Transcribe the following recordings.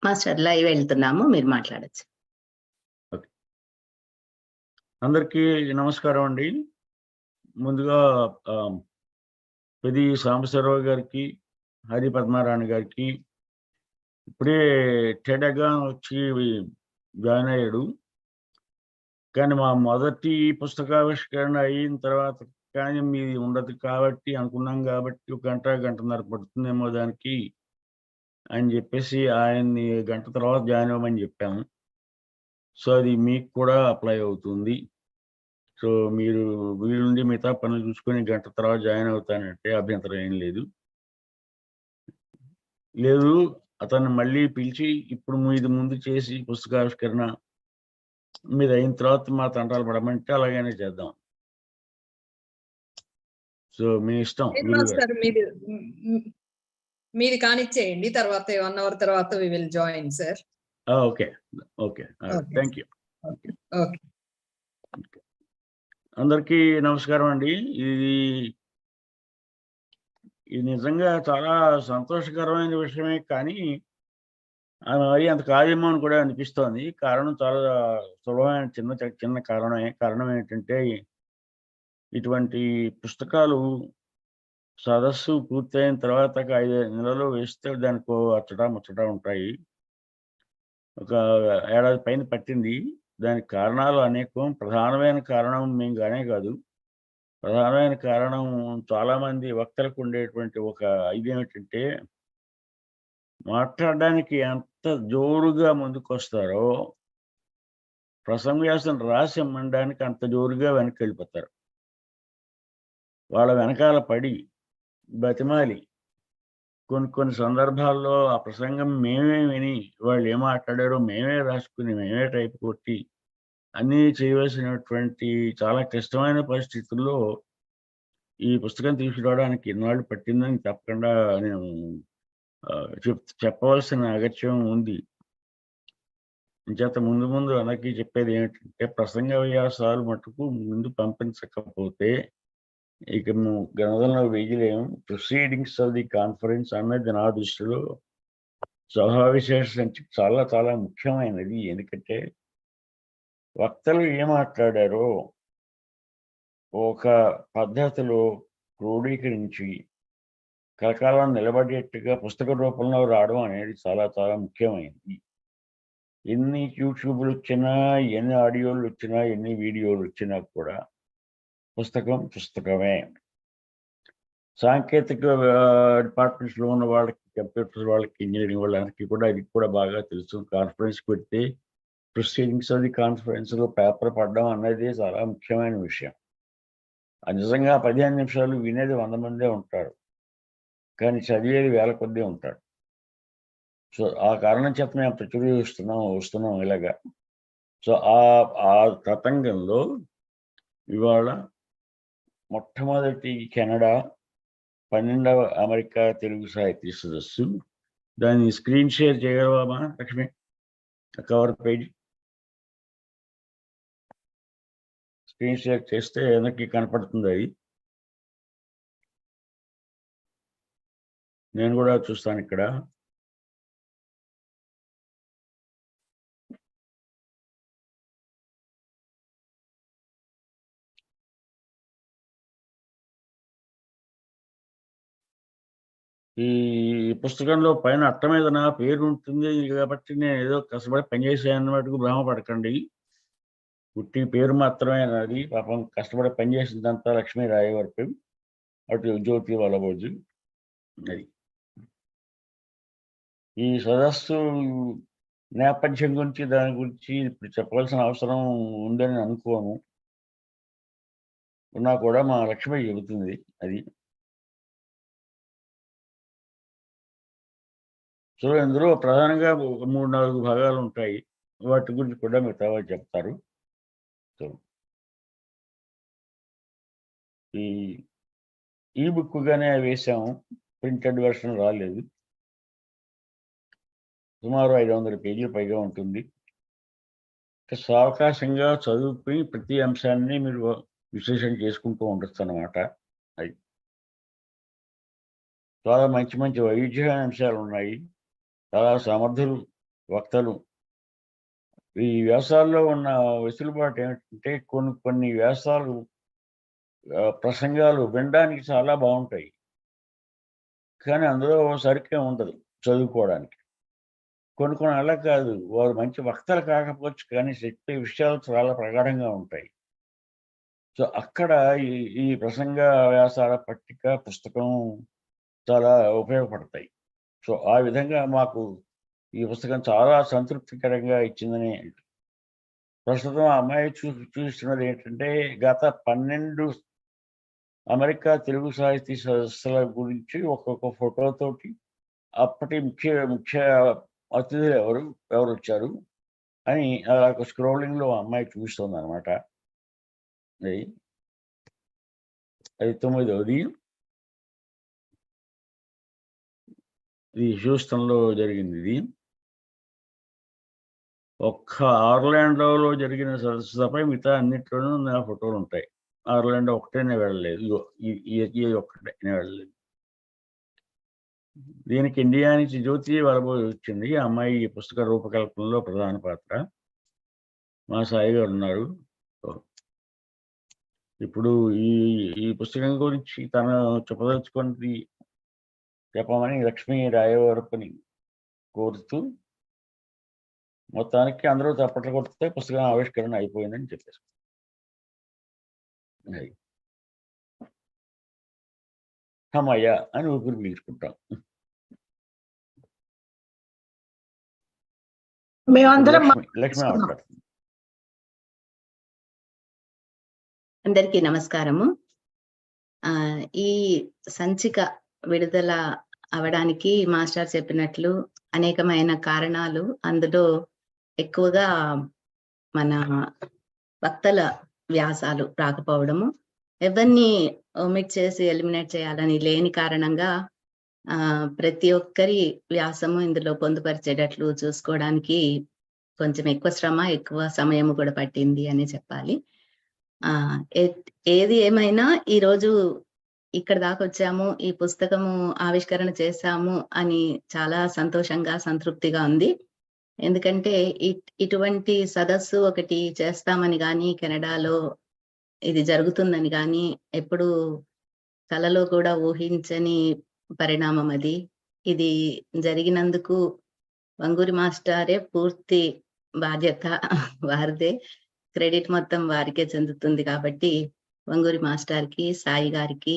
Master live వెళ్తున్నాము, మీరు మాట్లాడచ్చు. ఓకే, అందరికీ నమస్కారం అండి. ముందుగా పెది సాంబశివరావు గారికి, హరి పద్మారాణి గారికి ఇప్పుడే టెడగా వచ్చి జాయిన్ అయ్యాడు. కానీ మా మొదటి పుస్తకావిష్కరణ అయిన తర్వాత కానీ మీది ఉండదు కాబట్టి అనుకున్నాం, కాబట్టి ఒక గంటన్నర పడుతుందేమో దానికి అని చెప్పేసి ఆయన్ని గంట తర్వాత జాయిన్ అవ్వమని చెప్పాము. సో అది మీకు కూడా అప్లై అవుతుంది. సో మీరు వీలుండి మిగతా పనులు చూసుకొని గంట తర్వాత జాయిన్ అవుతానంటే అభ్యంతరం ఏం లేదు. అతన్ని మళ్ళీ పిలిచి ఇప్పుడు ఇది ముందు చేసి పుస్తకావిష్కరణ మీద అయిన తర్వాత మా తంటాలు పడమంటే అలాగైనా చేద్దాం. సో మీ ఇష్టం. మీది కానిచ్చేయండి, తర్వాత 1 అవర్ తర్వాత we will join sir. Okay okay, thank you. Okay, అందరికీ నమస్కారం అండి. ఇది నిజంగా చాలా సంతోషకరమైన విషయమే, కానీ అది అంత కాదేమో అని కూడా అనిపిస్తోంది. కారణం చాలా సులభమైన చిన్న కారణమే. కారణం ఏంటంటే ఇటువంటి పుస్తకాలు సదస్సు పూర్తయిన తర్వాత 5 నెలలు వేస్తే దానికి ముచ్చట ఉంటాయి. ఒక ఏడాది పైన పట్టింది. దానికి కారణాలు అనేకం. ప్రధానమైన కారణం మేము కానే కాదు. ప్రధానమైన కారణం చాలామంది వక్తలకు ఉండేటువంటి ఒక ఇదేమిటంటే, మాట్లాడడానికి ఎంత జోరుగా ముందుకొస్తారో ప్రసంగవ్యాసం రాసి ఇమ్మడానికి అంత జోరుగా వెనక్కి వెళ్ళిపోతారు. వాళ్ళ వెనకాల పడి బతిమాలి కొన్ని సందర్భాల్లో ఆ ప్రసంగం మేమే విని వాళ్ళు ఏం మాట్లాడారో మేమే రాసుకుని మేమే టైప్ కొట్టి అన్నీ చేయవలసినటువంటి చాలా క్లిష్టమైన పరిస్థితుల్లో ఈ పుస్తకం తీసుకురావడానికి ఇన్నాళ్ళు పట్టిందని తప్పకుండా నేను చెప్పవలసిన అగత్యం ఉంది. ఇంచేత ముందు అందరికీ చెప్పేది ఏమిటంటే, ప్రసంగ వ్యాసాలు మటుకు ముందు పంపించకపోతే ఇక గణదంలో వేయలేము. ప్రొసీడింగ్స్ ఆఫ్ ది కాన్ఫరెన్స్ అన్నది నా దృష్టిలో సభా విశేషం చాలా చాలా ముఖ్యమైనది. ఎందుకంటే వక్తలు ఏం మాట్లాడారో ఒక పద్ధతిలో క్రోడీకరించి కలకాలం నిలబడేట్టుగా పుస్తక రూపంలో రావడం అనేది చాలా చాలా ముఖ్యమైనది. ఎన్ని యూట్యూబ్లు వచ్చినా, ఎన్ని ఆడియోలు వచ్చినా, ఎన్ని వీడియోలు వచ్చినా కూడా పుస్తకమే. సాంకేతిక డిపార్ట్మెంట్స్లో ఉన్న వాళ్ళకి, కంప్యూటర్ వాళ్ళకి, ఇంజనీరింగ్ వాళ్ళకి కూడా ఇది కూడా బాగా తెలుసు. కాన్ఫరెన్స్కి పెడితే ప్రొసీడింగ్స్ ఆఫ్ ది కాన్ఫరెన్స్లో పేపర్ పడడం అనేది చాలా ముఖ్యమైన విషయం. అది నిజంగా 15 నిమిషాలు వినేది 100 మందే ఉంటారు, కానీ చదివేది 1000 కొద్దీ ఉంటాడు. సో ఆ కారణం చేత మేము వస్తున్నాం ఇలాగా. సో ఆ తతంగంలో ఇవాళ మొట్టమొదటి కెనడా 12వ అమెరికా తెలుగు సాహితీ సదస్సు, దాన్ని స్క్రీన్ షేర్ చేయగలవా Lakshmi? Cover page screen share చేస్తే వెనక్కి కనపడుతుంది. అది నేను కూడా చూస్తాను ఇక్కడ. ఈ పుస్తకంలో పైన అట్ట మీద నా పేరు ఉంటుంది కాబట్టి నేను ఏదో కష్టపడి పనిచేసాను మటుకు భ్రమపడకండి. పుట్టి పేరు మాత్రమే నాది. పాపం కష్టపడి పనిచేసిందంతా లక్ష్మీ రాయవరపు, అటు జ్యోతి వల్లబోజు. అది ఈ సదస్సు నేపథ్యం గురించి దాని గురించి ఇప్పుడు చెప్పవలసిన అవసరం ఉందని అనుకోను. ఉన్నా కూడా మా లక్ష్మి చెబుతుంది. అది సో ఇందులో ప్రధానంగా 3-4 భాగాలు ఉంటాయి. వాటి గురించి కూడా మిగతా వాళ్ళు చెప్తారు. సో ఈ బుక్గానే వేసాము, ప్రింటెడ్ వెర్షన్ రాలేదు. సుమారు 500 పేజీలు పైగా ఉంటుంది. సావకాశంగా చదువుకుని ప్రతి అంశాన్ని మీరు విశ్లేషణ చేసుకుంటూ ఉండొచ్చు అన్నమాట. అది చాలా మంచి వైవిధ్యమైన అంశాలు ఉన్నాయి. చాలా సమర్థులు వక్తలు. ఈ వ్యాసాల్లో ఉన్న వెసులుబాటు ఏమిటంటే కొన్ని వ్యాసాలు ప్రసంగాలు వినడానికి చాలా బాగుంటాయి, కానీ అందులో సరిగ్గా ఉండదు చదువుకోవడానికి. కొన్ని అలా కాదు, వారు మంచి వక్తలు కాకపోవచ్చు, కానీ చెప్పే విషయాలు చాలా ప్రగాఢంగా ఉంటాయి. సో అక్కడ ఈ ప్రసంగ వ్యాసాల పట్టిక పుస్తకం చాలా ఉపయోగపడతాయి. సో ఆ విధంగా మాకు ఈ పుస్తకం చాలా సంతృప్తికరంగా ఇచ్చిందని. ప్రస్తుతం ఆ అమ్మాయి చూస్తున్నది ఏంటంటే, గత 12 అమెరికా తెలుగు సాహితీ సదస్సుల గురించి ఒక్కొక్క ఫోటోతోటి అప్పటి ముఖ్య అతిథులు ఎవరు వచ్చారు అని అలా స్క్రోలింగ్ లో అమ్మాయి చూపిస్తుంది అనమాట. అది 9వది. ఇది హ్యూస్టన్లో జరిగింది. ఇది ఒక్క ఆర్లాండోలో జరిగిన సదస్సు తప్ప మిగతా అన్నిట్లోనూ నా ఫోటోలు ఉంటాయి. ఆర్లాండో ఒకటేనే వెళ్ళలేదు, ఇది ఒక్కటే వెళ్ళలేదు. దీనికి ఇండియా నుంచి జ్యోతి వలబోజు వచ్చింది. ఆ అమ్మాయి ఈ పుస్తక రూపకల్పనలో ప్రధాన పాత్ర. మా సాయి గారు ఉన్నారు. ఇప్పుడు ఈ పుస్తకం గురించి తను చెప్పదలుచుకున్నది చెప్పమని లక్ష్మీ రాయవరపుని కోరుతూ, మొత్తానికి అందరూ చప్పట్లు కొడితే పుస్తకం ఆవిష్కరణ అయిపోయిందని చెప్పేసి అమ్మయ్య అని ఊపిరి పీల్చుకుంటాం. లక్ష్మి మాట్లాడుతుంది. అందరికీ నమస్కారము. ఈ సంచిక విడుదల అవడానికి మాస్టర్ చెప్పినట్లు అనేకమైన కారణాలు, అందులో ఎక్కువగా మన వక్తల వ్యాసాలు రాకపోవడము, ఎవరిని ఒమిట్ చేసి ఎలిమినేట్ చేయాలని లేని కారణంగా ప్రతి ఒక్కరి వ్యాసము ఇందులో పొందుపరిచేటట్లు చూసుకోవడానికి కొంచెం ఎక్కువ శ్రమ, ఎక్కువ సమయం కూడా పట్టింది అని చెప్పాలి. ఏది ఏమైనా ఈరోజు ఇక్కడ దాకా వచ్చాము, ఈ పుస్తకము ఆవిష్కరణ చేశాము అని చాలా సంతోషంగా, సంతృప్తిగా ఉంది. ఎందుకంటే ఇటువంటి సదస్సు ఒకటి చేస్తామని కానీ, కెనడాలో ఇది జరుగుతుందని కానీ ఎప్పుడు కలలో కూడా ఊహించని పరిణామం అది. ఇది జరిగినందుకు వంగూరి మాస్టారే పూర్తి బాధ్యత, వారిదే క్రెడిట్ మొత్తం వారికే చెందుతుంది. కాబట్టి వంగూరి మాస్టర్కి, సాయి గారికి,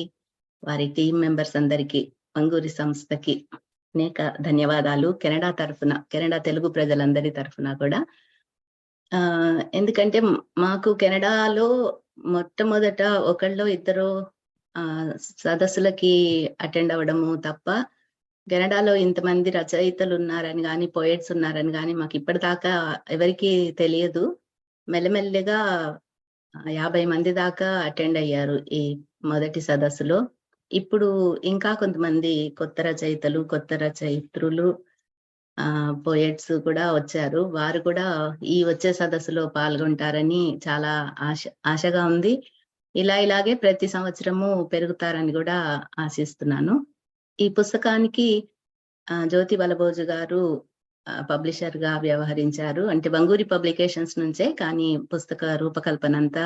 వారి టీం మెంబర్స్ అందరికీ, వంగూరి సంస్థకి అనేక ధన్యవాదాలు. కెనడా తరఫున, కెనడా తెలుగు ప్రజలందరి తరఫున కూడా. ఎందుకంటే మాకు కెనడాలో మొట్టమొదట ఒకళ్ళో ఇద్దరు సదస్సులకి అటెండ్ అవ్వడము తప్ప, కెనడాలో ఇంతమంది రచయితలు ఉన్నారని కానీ, పోయిట్స్ ఉన్నారని కానీ మాకు ఇప్పటిదాకా ఎవరికి తెలియదు. మెల్లమెల్లగా 50 మంది దాకా అటెండ్ అయ్యారు ఈ మొదటి సదస్సులో. ఇప్పుడు ఇంకా కొంతమంది కొత్త రచయితలు, కొత్త రచయిత్రులు, పోయెట్స్ కూడా వచ్చారు. వారు కూడా ఈ వచ్చే సదస్సులో పాల్గొంటారని చాలా ఆశగా ఉంది. ఇలాగే ప్రతి సంవత్సరము పెరుగుతారని కూడా ఆశిస్తున్నాను. ఈ పుస్తకానికి జ్యోతి వలబోజు గారు పబ్లిషర్ గా వ్యవహరించారు. అంటే వంగూరి పబ్లికేషన్స్ నుంచే, కానీ పుస్తక రూపకల్పన అంతా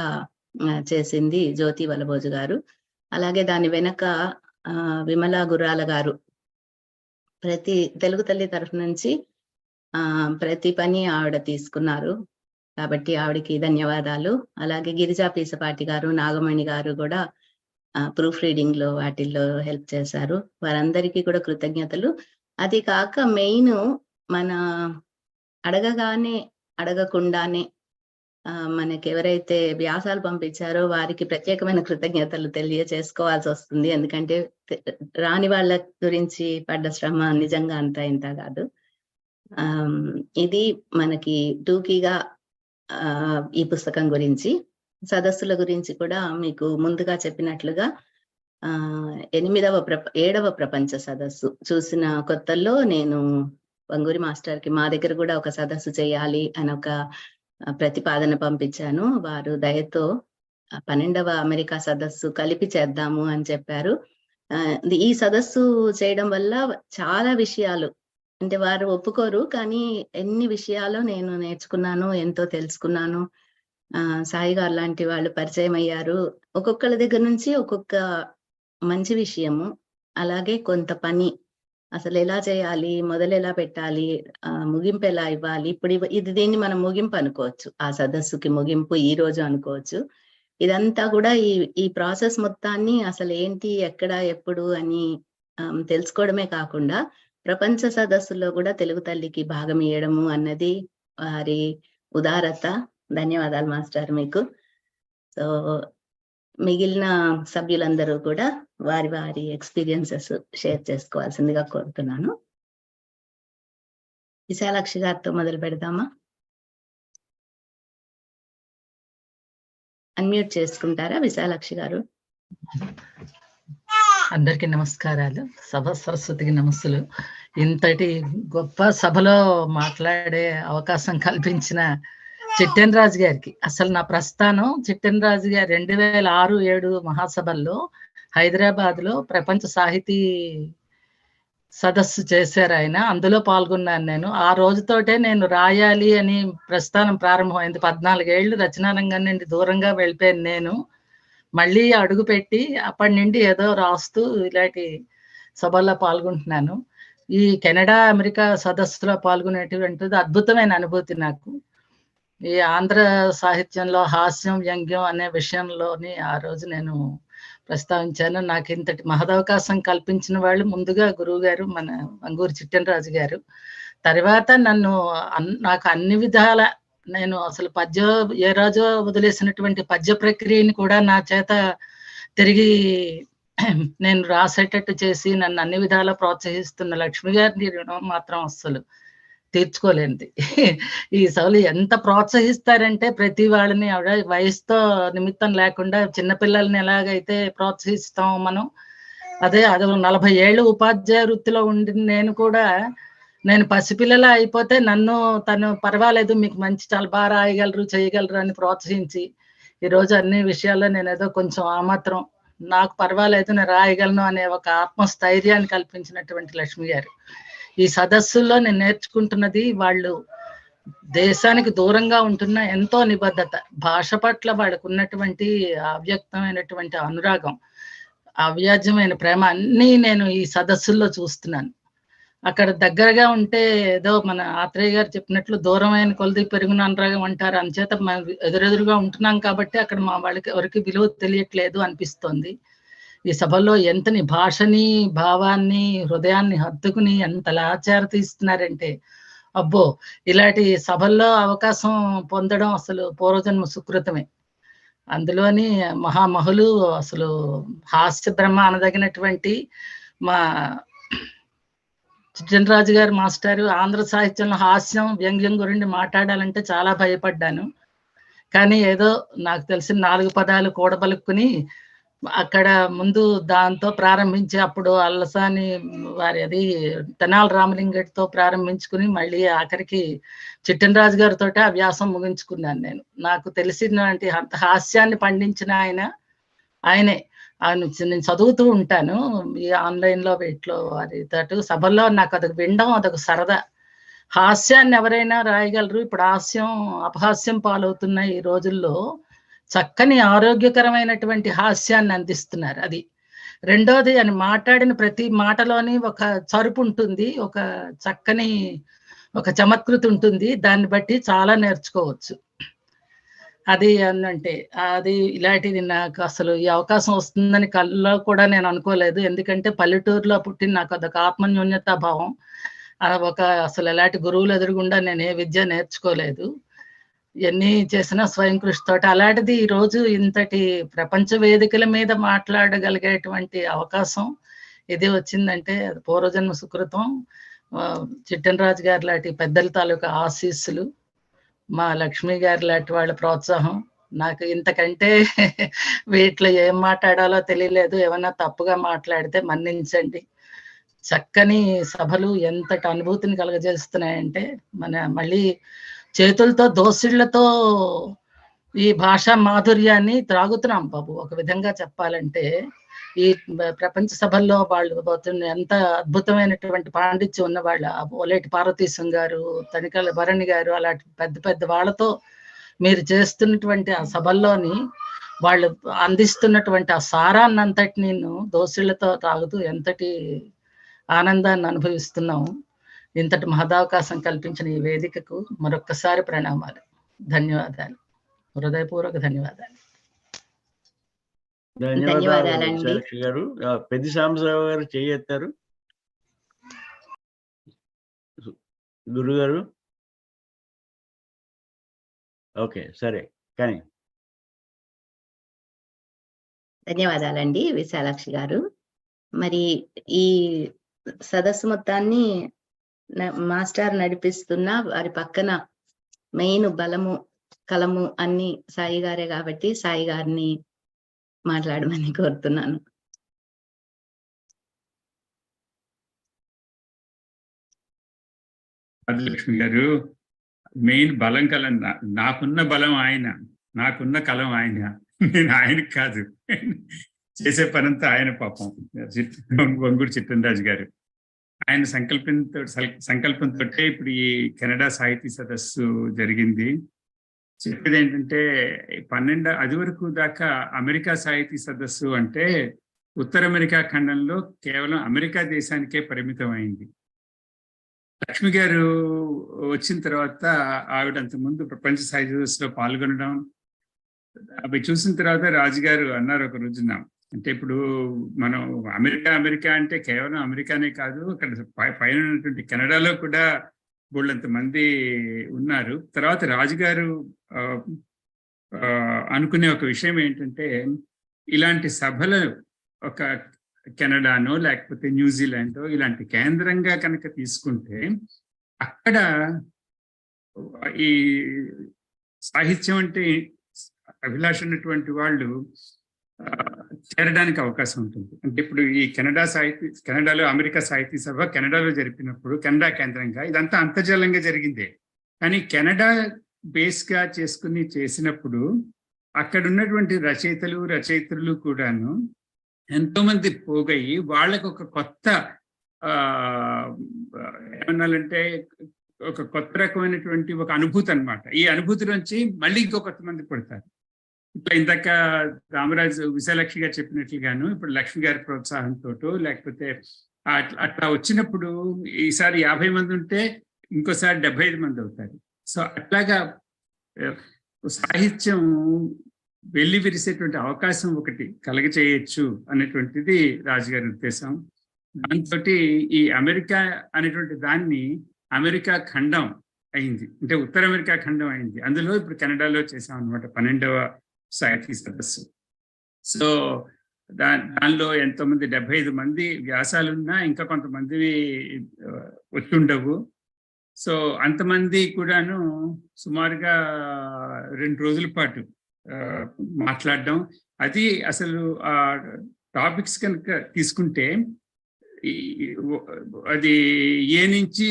చేసింది జ్యోతి వలబోజు గారు. అలాగే దాని వెనక విమలా గుర్రాల గారు ప్రతి తెలుగు తల్లి తరఫు నుంచి ప్రతి పని ఆవిడ తీసుకున్నారు. కాబట్టి ఆవిడకి ధన్యవాదాలు. అలాగే గిరిజా పీసపాటి గారు, నాగమణి గారు కూడా ప్రూఫ్ రీడింగ్ లో వాటిల్లో హెల్ప్ చేశారు. వారందరికీ కూడా కృతజ్ఞతలు. అది కాక మెయిన్, మన అడగగానే అడగకుండానే మనకి ఎవరైతే వ్యాసాలు పంపించారో వారికి ప్రత్యేకమైన కృతజ్ఞతలు తెలియచేసుకోవాల్సి వస్తుంది. ఎందుకంటే రాని వాళ్ళ గురించి పడ్డ శ్రమ నిజంగా అంతా ఇంత కాదు. ఇది మనకి టూకీగా ఈ పుస్తకం గురించి. సదస్సుల గురించి కూడా మీకు ముందుగా చెప్పినట్లుగా 7వ ప్రపంచ సదస్సు చూసిన కొత్తల్లో నేను వంగూరి మాస్టర్కి మా దగ్గర కూడా ఒక సదస్సు చేయాలి అని ఒక ప్రతిపాదన పంపించాను. వారు దయతో 12వ అమెరికా సదస్సు కలిపి చేద్దాము అని చెప్పారు. ఈ సదస్సు చేయడం వల్ల చాలా విషయాలు అంటే వారు ఒప్పుకోరు. కానీ ఎన్ని విషయాలు నేను నేర్చుకున్నాను, ఎంతో తెలుసుకున్నాను. సాయి గారు లాంటి వాళ్ళు పరిచయం అయ్యారు. ఒక్కొక్కళ్ళ దగ్గర నుంచి ఒక్కొక్క మంచి విషయము, అలాగే కొంత పని. అసలెలా చేయాలి? మొదలెలా పెట్టాలి? ముగింపు ఎలా ఇవ్వాలి? ఇప్పుడు దీన్ని మనం ముగింపు అనుకోవచ్చు. ఆ సదస్సుకి ముగింపు ఈరోజు అనుకోవచ్చు. ఇదంతా గూడా ఈ ప్రాసెస్ మొత్తాన్ని అసలేంటి, ఎక్కడ, ఎప్పుడు అని తెలుసుకోవడమే కాకుండా ప్రపంచ సదస్సులో గూడా తెలుగు తల్లికి భాగమియ్యడము అన్నది వారి ఉదారత. ధన్యవాదాలు మాస్టర్ మీకు. సో, మిగిలిన సభ్యులందరూ కూడా వారి వారి ఎక్స్‌పీరియన్సెస్ షేర్ చేసుకోవాల్సిందిగా కోరుతున్నాను. విశాలాక్షి గారితో మొదలు పెడదామా? అన్‌మ్యూట్ చేసుకుంటారా విశాలాక్షి గారు? అందరికీ నమస్కారాలు. సరస్వతికి నమస్సులు. ఇంతటి గొప్ప సభలో మాట్లాడే అవకాశం కల్పించిన చిట్టెన్ రాజు గారికి, అసలు నా ప్రస్థానం చిట్టెన్ రాజు గారు 2006-7 మహాసభల్లో హైదరాబాద్ లో ప్రపంచ సాహితీ సదస్సు చేశారు ఆయన. అందులో పాల్గొన్నాను నేను. ఆ రోజుతోటే నేను రాయాలి అని ప్రస్థానం ప్రారంభమైంది. 14 ఏళ్ళు రచనారంగం నుండి దూరంగా వెళ్ళిపోయాను నేను. మళ్ళీ అడుగు పెట్టి అప్పటి నుండి ఏదో రాస్తూ ఇలాంటి సభల్లో పాల్గొంటున్నాను. ఈ కెనడా అమెరికా సదస్సులో పాల్గొనేటువంటిది అద్భుతమైన అనుభూతి నాకు. ఈ ఆంధ్ర సాహిత్యంలో హాస్యం, వ్యంగ్యం అనే విషయంలోని ఆ రోజు నేను ప్రస్తావించాను. నాకు ఇంతటి మహదవకాశం కల్పించిన వాళ్ళు ముందుగా గురువు గారు, మన వంగూరి చిట్టెన్ రాజు గారు. తర్వాత నాకు అన్ని విధాల నేను అసలు ఏ రోజో వదిలేసినటువంటి పద్య ప్రక్రియని కూడా నా చేత తిరిగి నేను రాసేటట్టు చేసి నన్ను అన్ని విధాలా ప్రోత్సహిస్తున్న లక్ష్మి గారిని రుణం మాత్రం అస్సలు తీర్చుకోలేనిది. ఈ సభలు ఎంత ప్రోత్సహిస్తారంటే ప్రతి వాళ్ళని ఆవిడ వయసుతో నిమిత్తం లేకుండా చిన్నపిల్లల్ని ఎలాగైతే ప్రోత్సహిస్తాం మనం, అదే 40 ఏళ్ళు ఉపాధ్యాయ వృత్తిలో ఉండి నేను పసిపిల్లలా అయిపోతే తను పర్వాలేదు, మీకు మంచి చాలా బాగా రాయగలరు, చేయగలరు అని ప్రోత్సహించి ఈరోజు అన్ని విషయాల్లో నేను ఏదో కొంచెం ఆ మాత్రం నాకు పర్వాలేదు, నేను రాయగలను అనే ఒక ఆత్మస్థైర్యాన్ని కల్పించినటువంటి లక్ష్మి గారు. ఈ సదస్సుల్లో నేను నేర్చుకుంటున్నది, వాళ్ళు దేశానికి దూరంగా ఉంటున్న ఎంతో నిబద్ధత, భాష పట్ల వాళ్ళకు ఉన్నటువంటి అవ్యక్తమైనటువంటి అనురాగం, అవ్యాజ్యమైన ప్రేమ అన్నీ నేను ఈ సదస్సుల్లో చూస్తున్నాను. అక్కడ దగ్గరగా ఉంటే ఏదో మన ఆత్రేయ గారు చెప్పినట్లు దూరమైన కొలది పెరుగున అనురాగం అంటారు. అంచేత మనం ఎదురెదురుగా ఉంటున్నాం కాబట్టి అక్కడ మా వాళ్ళకి ఎవరికి విలువ తెలియట్లేదు అనిపిస్తోంది. ఈ సభలో ఎంతని భాషని, భావాన్ని, హృదయాన్ని హత్తుకుని ఎంతలా ఆచార తీస్తున్నారంటే, అబ్బో, ఇలాంటి సభల్లో అవకాశం పొందడం అసలు పూర్వజన్మ సుకృతమే. అందులోని మహామహులు, అసలు హాస్య బ్రహ్మ అనదగినటువంటి మా చిట్టెన్ రాజు గారు మాస్టారు. ఆంధ్ర సాహిత్యంలో హాస్యం, వ్యంగ్యం గురించి మాట్లాడాలంటే చాలా భయపడ్డాను. కానీ ఏదో నాకు తెలిసిన 4 పదాలు కూడబలుక్కుని అక్కడ ముందు దాంతో ప్రారంభించి, అప్పుడు అల్లసాని వారి అది తెనాలి రామలింగడితో ప్రారంభించుకుని మళ్ళీ ఆఖరికి చిట్టెన్ రాజు గారితో ఆ వ్యాసం ముగించుకున్నాను నేను. నాకు తెలిసినటువంటి అంత హాస్యాన్ని పండించిన ఆయనే. నేను చదువుతూ ఉంటాను ఈ ఆన్లైన్లో వీటిలో వారితో సభల్లో. నాకు అదొక వినడం అదొక సరదా. హాస్యాన్ని ఎవరైనా రాయగలరు. ఇప్పుడు హాస్యం అపహాస్యం పాలవుతున్న ఈ రోజుల్లో చక్కని ఆరోగ్యకరమైనటువంటి హాస్యాన్ని అందిస్తున్నారు. అది రెండోది, అని మాట్లాడిన ప్రతి మాటలోని ఒక చరుపు ఉంటుంది, ఒక చక్కని ఒక చమత్కృతి ఉంటుంది. దాన్ని బట్టి చాలా నేర్చుకోవచ్చు. అది అంటే అది ఇలాంటిది నాకు అసలు ఈ అవకాశం వస్తుందని కల్లో కూడా నేను అనుకోలేదు. ఎందుకంటే పల్లెటూరులో పుట్టిన నాకు అదొక ఆత్మన్యూన్యతా భావం. అసలు ఎలాంటి గురువులు ఎదురుగుండా నేను ఏ విద్య నేర్చుకోలేదు. ఎన్ని చేసినా స్వయం కృషితోటి. అలాంటిది ఈరోజు ఇంతటి ప్రపంచ వేదికల మీద మాట్లాడగలిగేటువంటి అవకాశం ఇది వచ్చిందంటే అది పూర్వజన్మ సుకృతం. చిట్టెన్ రాజు గారు లాంటి పెద్దల తాలూకా ఆశీస్సులు, మా లక్ష్మి గారు లాంటి వాళ్ళ ప్రోత్సాహం. నాకు ఇంతకంటే వీటిలో ఏం మాట్లాడాలో తెలియలేదు. ఏమన్నా తప్పుగా మాట్లాడితే మన్నించండి. చక్కని సభలు ఎంతటి అనుభూతిని కలుగజేస్తున్నాయంటే, మళ్ళీ చేతులతో దోసిళ్లతో ఈ భాషా మాధుర్యాన్ని త్రాగుతున్నాం బాబు. ఒక విధంగా చెప్పాలంటే ఈ ప్రపంచ సభల్లో వాళ్ళు ఎంత అద్భుతమైనటువంటి పాండిత్యం ఉన్న వాళ్ళ ఓలేటి పార్వతీశం గారు, తనికల భరణి గారు, అలాంటి పెద్ద పెద్ద వాళ్ళతో మీరు చేస్తున్నటువంటి ఆ సభల్లోని వాళ్ళు అందిస్తున్నటువంటి ఆ సారాన్నంతటి నేను దోసిళ్లతో తాగుతూ ఎంతటి ఆనందాన్ని అనుభవిస్తున్నాము. ఇంతటి మహదావకాశం కల్పించిన ఈ వేదికకు మరొక్కసారి ప్రణామాలు, ధన్యవాదాలు, హృదయపూర్వక ధన్యవాదాలు. ధన్యవాదాలండి. విశాలాక్షి గారు. పెద్ది సాంబశివరావు గారు చేయెత్తారు. గురుగారు ఓకే, సరే కానీ ధన్యవాదాలండి విశాలాక్షి గారు. మరి ఈ సదస్సు మొత్తాన్ని మాస్టర్ నడిపిస్తున్న వారి పక్కన మెయిన్ బలము కలము అన్ని సాయి గారే కాబట్టి సాయి గారిని మాట్లాడమని కోరుతున్నాను. లక్ష్మి గారు, మెయిన్ బలం కలం నాకున్న బలం ఆయన, నాకున్న కలం ఆయన, నేను ఆయనకి కాదు. చేసే పనంతా ఆయన. పాపం వంగూరు చిట్టంరాజు గారు ఆయన సంకల్పంతో ఇప్పుడు ఈ కెనడా సాహితీ సదస్సు జరిగింది. చెప్పేది ఏంటంటే 12 వరకు దాకా అమెరికా సాహితీ సదస్సు అంటే ఉత్తర అమెరికా ఖండంలో కేవలం అమెరికా దేశానికే పరిమితం అయింది. లక్ష్మి గారు వచ్చిన తర్వాత ఆవిడ అంతకుముందు ప్రపంచ సాహిత్య సదస్సులో పాల్గొనడం అవి చూసిన తర్వాత రాజుగారు అన్నారు ఒక రోజున, అంటే ఇప్పుడు మనం అమెరికా అంటే కేవలం అమెరికానే కాదు, అక్కడ పైన ఉన్నటువంటి కెనడాలో కూడా బోళ్ళంత మంది ఉన్నారు. తర్వాత రాజుగారు అనుకునే ఒక విషయం ఏంటంటే, ఇలాంటి సభలు ఒక కెనడానో లేకపోతే న్యూజిలాండో ఇలాంటి కేంద్రంగా కనుక తీసుకుంటే అక్కడ ఈ సాహిత్యం అంటే అభిలాష ఉన్నటువంటి వాళ్ళు చేరడానికి అవకాశం ఉంటుంది. అంటే ఇప్పుడు ఈ కెనడాలో అమెరికా సాహితీ సభ కెనడాలో జరిపినప్పుడు కెనడా కేంద్రంగా ఇదంతా అంతర్జాలంగా జరిగిందే, కానీ కెనడా బేస్గా చేసినప్పుడు అక్కడ ఉన్నటువంటి రచయితలు కూడాను ఎంతో మంది పోగయ్యి వాళ్ళకు ఒక కొత్త ఏమన్నాలంటే ఒక కొత్త రకమైనటువంటి ఒక అనుభూతి అన్నమాట. ఈ అనుభూతిలోంచి మళ్ళీ ఇంకో కొత్త మంది పడతారు. ఇట్లా ఇందాక రామరాజు విశాలాక్షి గారు చెప్పినట్లుగాను ఇప్పుడు లక్ష్మి గారి ప్రోత్సాహంతో లేకపోతే అట్లా వచ్చినప్పుడు ఈసారి 50 మంది ఉంటే ఇంకోసారి 75 మంది అవుతారు. సో అట్లాగా సాహిత్యం వెళ్ళి విరిసేటువంటి అవకాశం ఒకటి కలగచేయచ్చు అనేటువంటిది రాజుగారి ఉద్దేశం. దాంతో ఈ అమెరికా అనేటువంటి దాన్ని అమెరికా ఖండం అయింది, అంటే ఉత్తర అమెరికా ఖండం అయింది. అందులో ఇప్పుడు కెనడాలో చేసాం అనమాట 12వ సాహితీ సదస్సు. సో దానిలో ఎంతోమంది 75 మంది వ్యాసాలున్నా ఇంకా కొంతమంది వచ్చి ఉండవు. సో అంతమంది కూడాను సుమారుగా 2 రోజుల పాటు మాట్లాడడం, అది అసలు ఆ టాపిక్స్ కనుక తీసుకుంటే అది ఏ నుంచి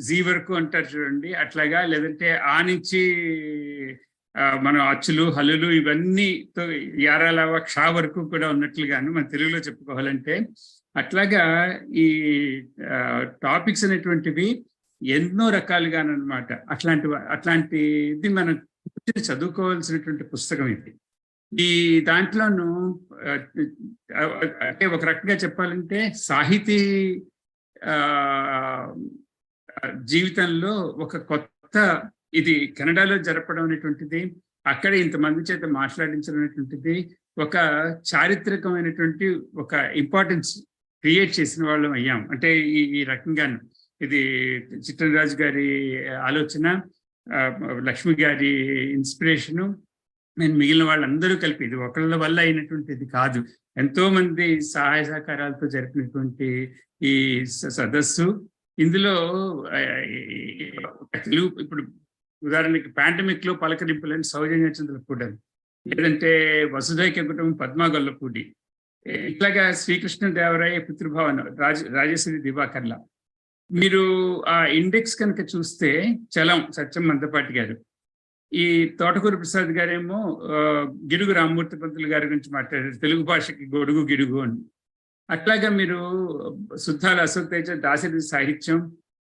జీ వరకు అంటారు చూడండి, అట్లాగా, లేదంటే ఆ నుంచి మనం అచ్చులు హల్లులు ఇవన్నీతో యారాలవ క్షా వరకు కూడా ఉన్నట్లుగాను మన తెలుగులో చెప్పుకోవాలంటే అట్లాగా ఈ టాపిక్స్ అనేటువంటివి ఎన్నో రకాలుగానమాట. అట్లాంటిది మనం చదువుకోవాల్సినటువంటి పుస్తకం ఇది. ఈ దాంట్లోనూ అంటే ఒక రకంగా చెప్పాలంటే సాహితీ జీవితంలో ఒక కొత్త ఇది కెనడాలో జరపడం అనేటువంటిది, అక్కడే ఇంతమంది చేత మాట్లాడించడం అనేటువంటిది ఒక చారిత్రకమైనటువంటి ఒక ఇంపార్టెన్స్ క్రియేట్ చేసిన వాళ్ళం అయ్యాం. అంటే ఈ రకంగాను ఇది చిట్టరాజు గారి ఆలోచన, లక్ష్మి గారి ఇన్స్పిరేషను, నేను మిగిలిన వాళ్ళందరూ కలిపి, ఇది ఒకళ్ళ వల్ల అయినటువంటిది కాదు, ఎంతో మంది సహాయ సహకారాలతో జరిపినటువంటి ఈ సదస్సు. ఇందులో తెలుగు ఇప్పుడు ఉదాహరణకి పాండమిక్ లో పలకరింపులని సౌజన్య చంద్రపూడి, లేదంటే వసుధైక్య కుటుంబం పద్మా గొల్లపూడి, ఇట్లాగా శ్రీకృష్ణదేవరాయ పితృభావన రాజేశ్వరి దివాకర్ల. మీరు ఆ ఇండెక్స్ కనుక చూస్తే చలం సత్యం మందపాటి గారు, ఈ తోటకూరి ప్రసాద్ గారేమో గిడుగు రామ్మూర్తి పంతులు గారి గురించి మాట్లాడారు, తెలుగు భాషకి గొడుగు గిడుగు అని. అట్లాగా మీరు సుద్దాల అశోక్ తేజ దాశరథి సాహిత్యం,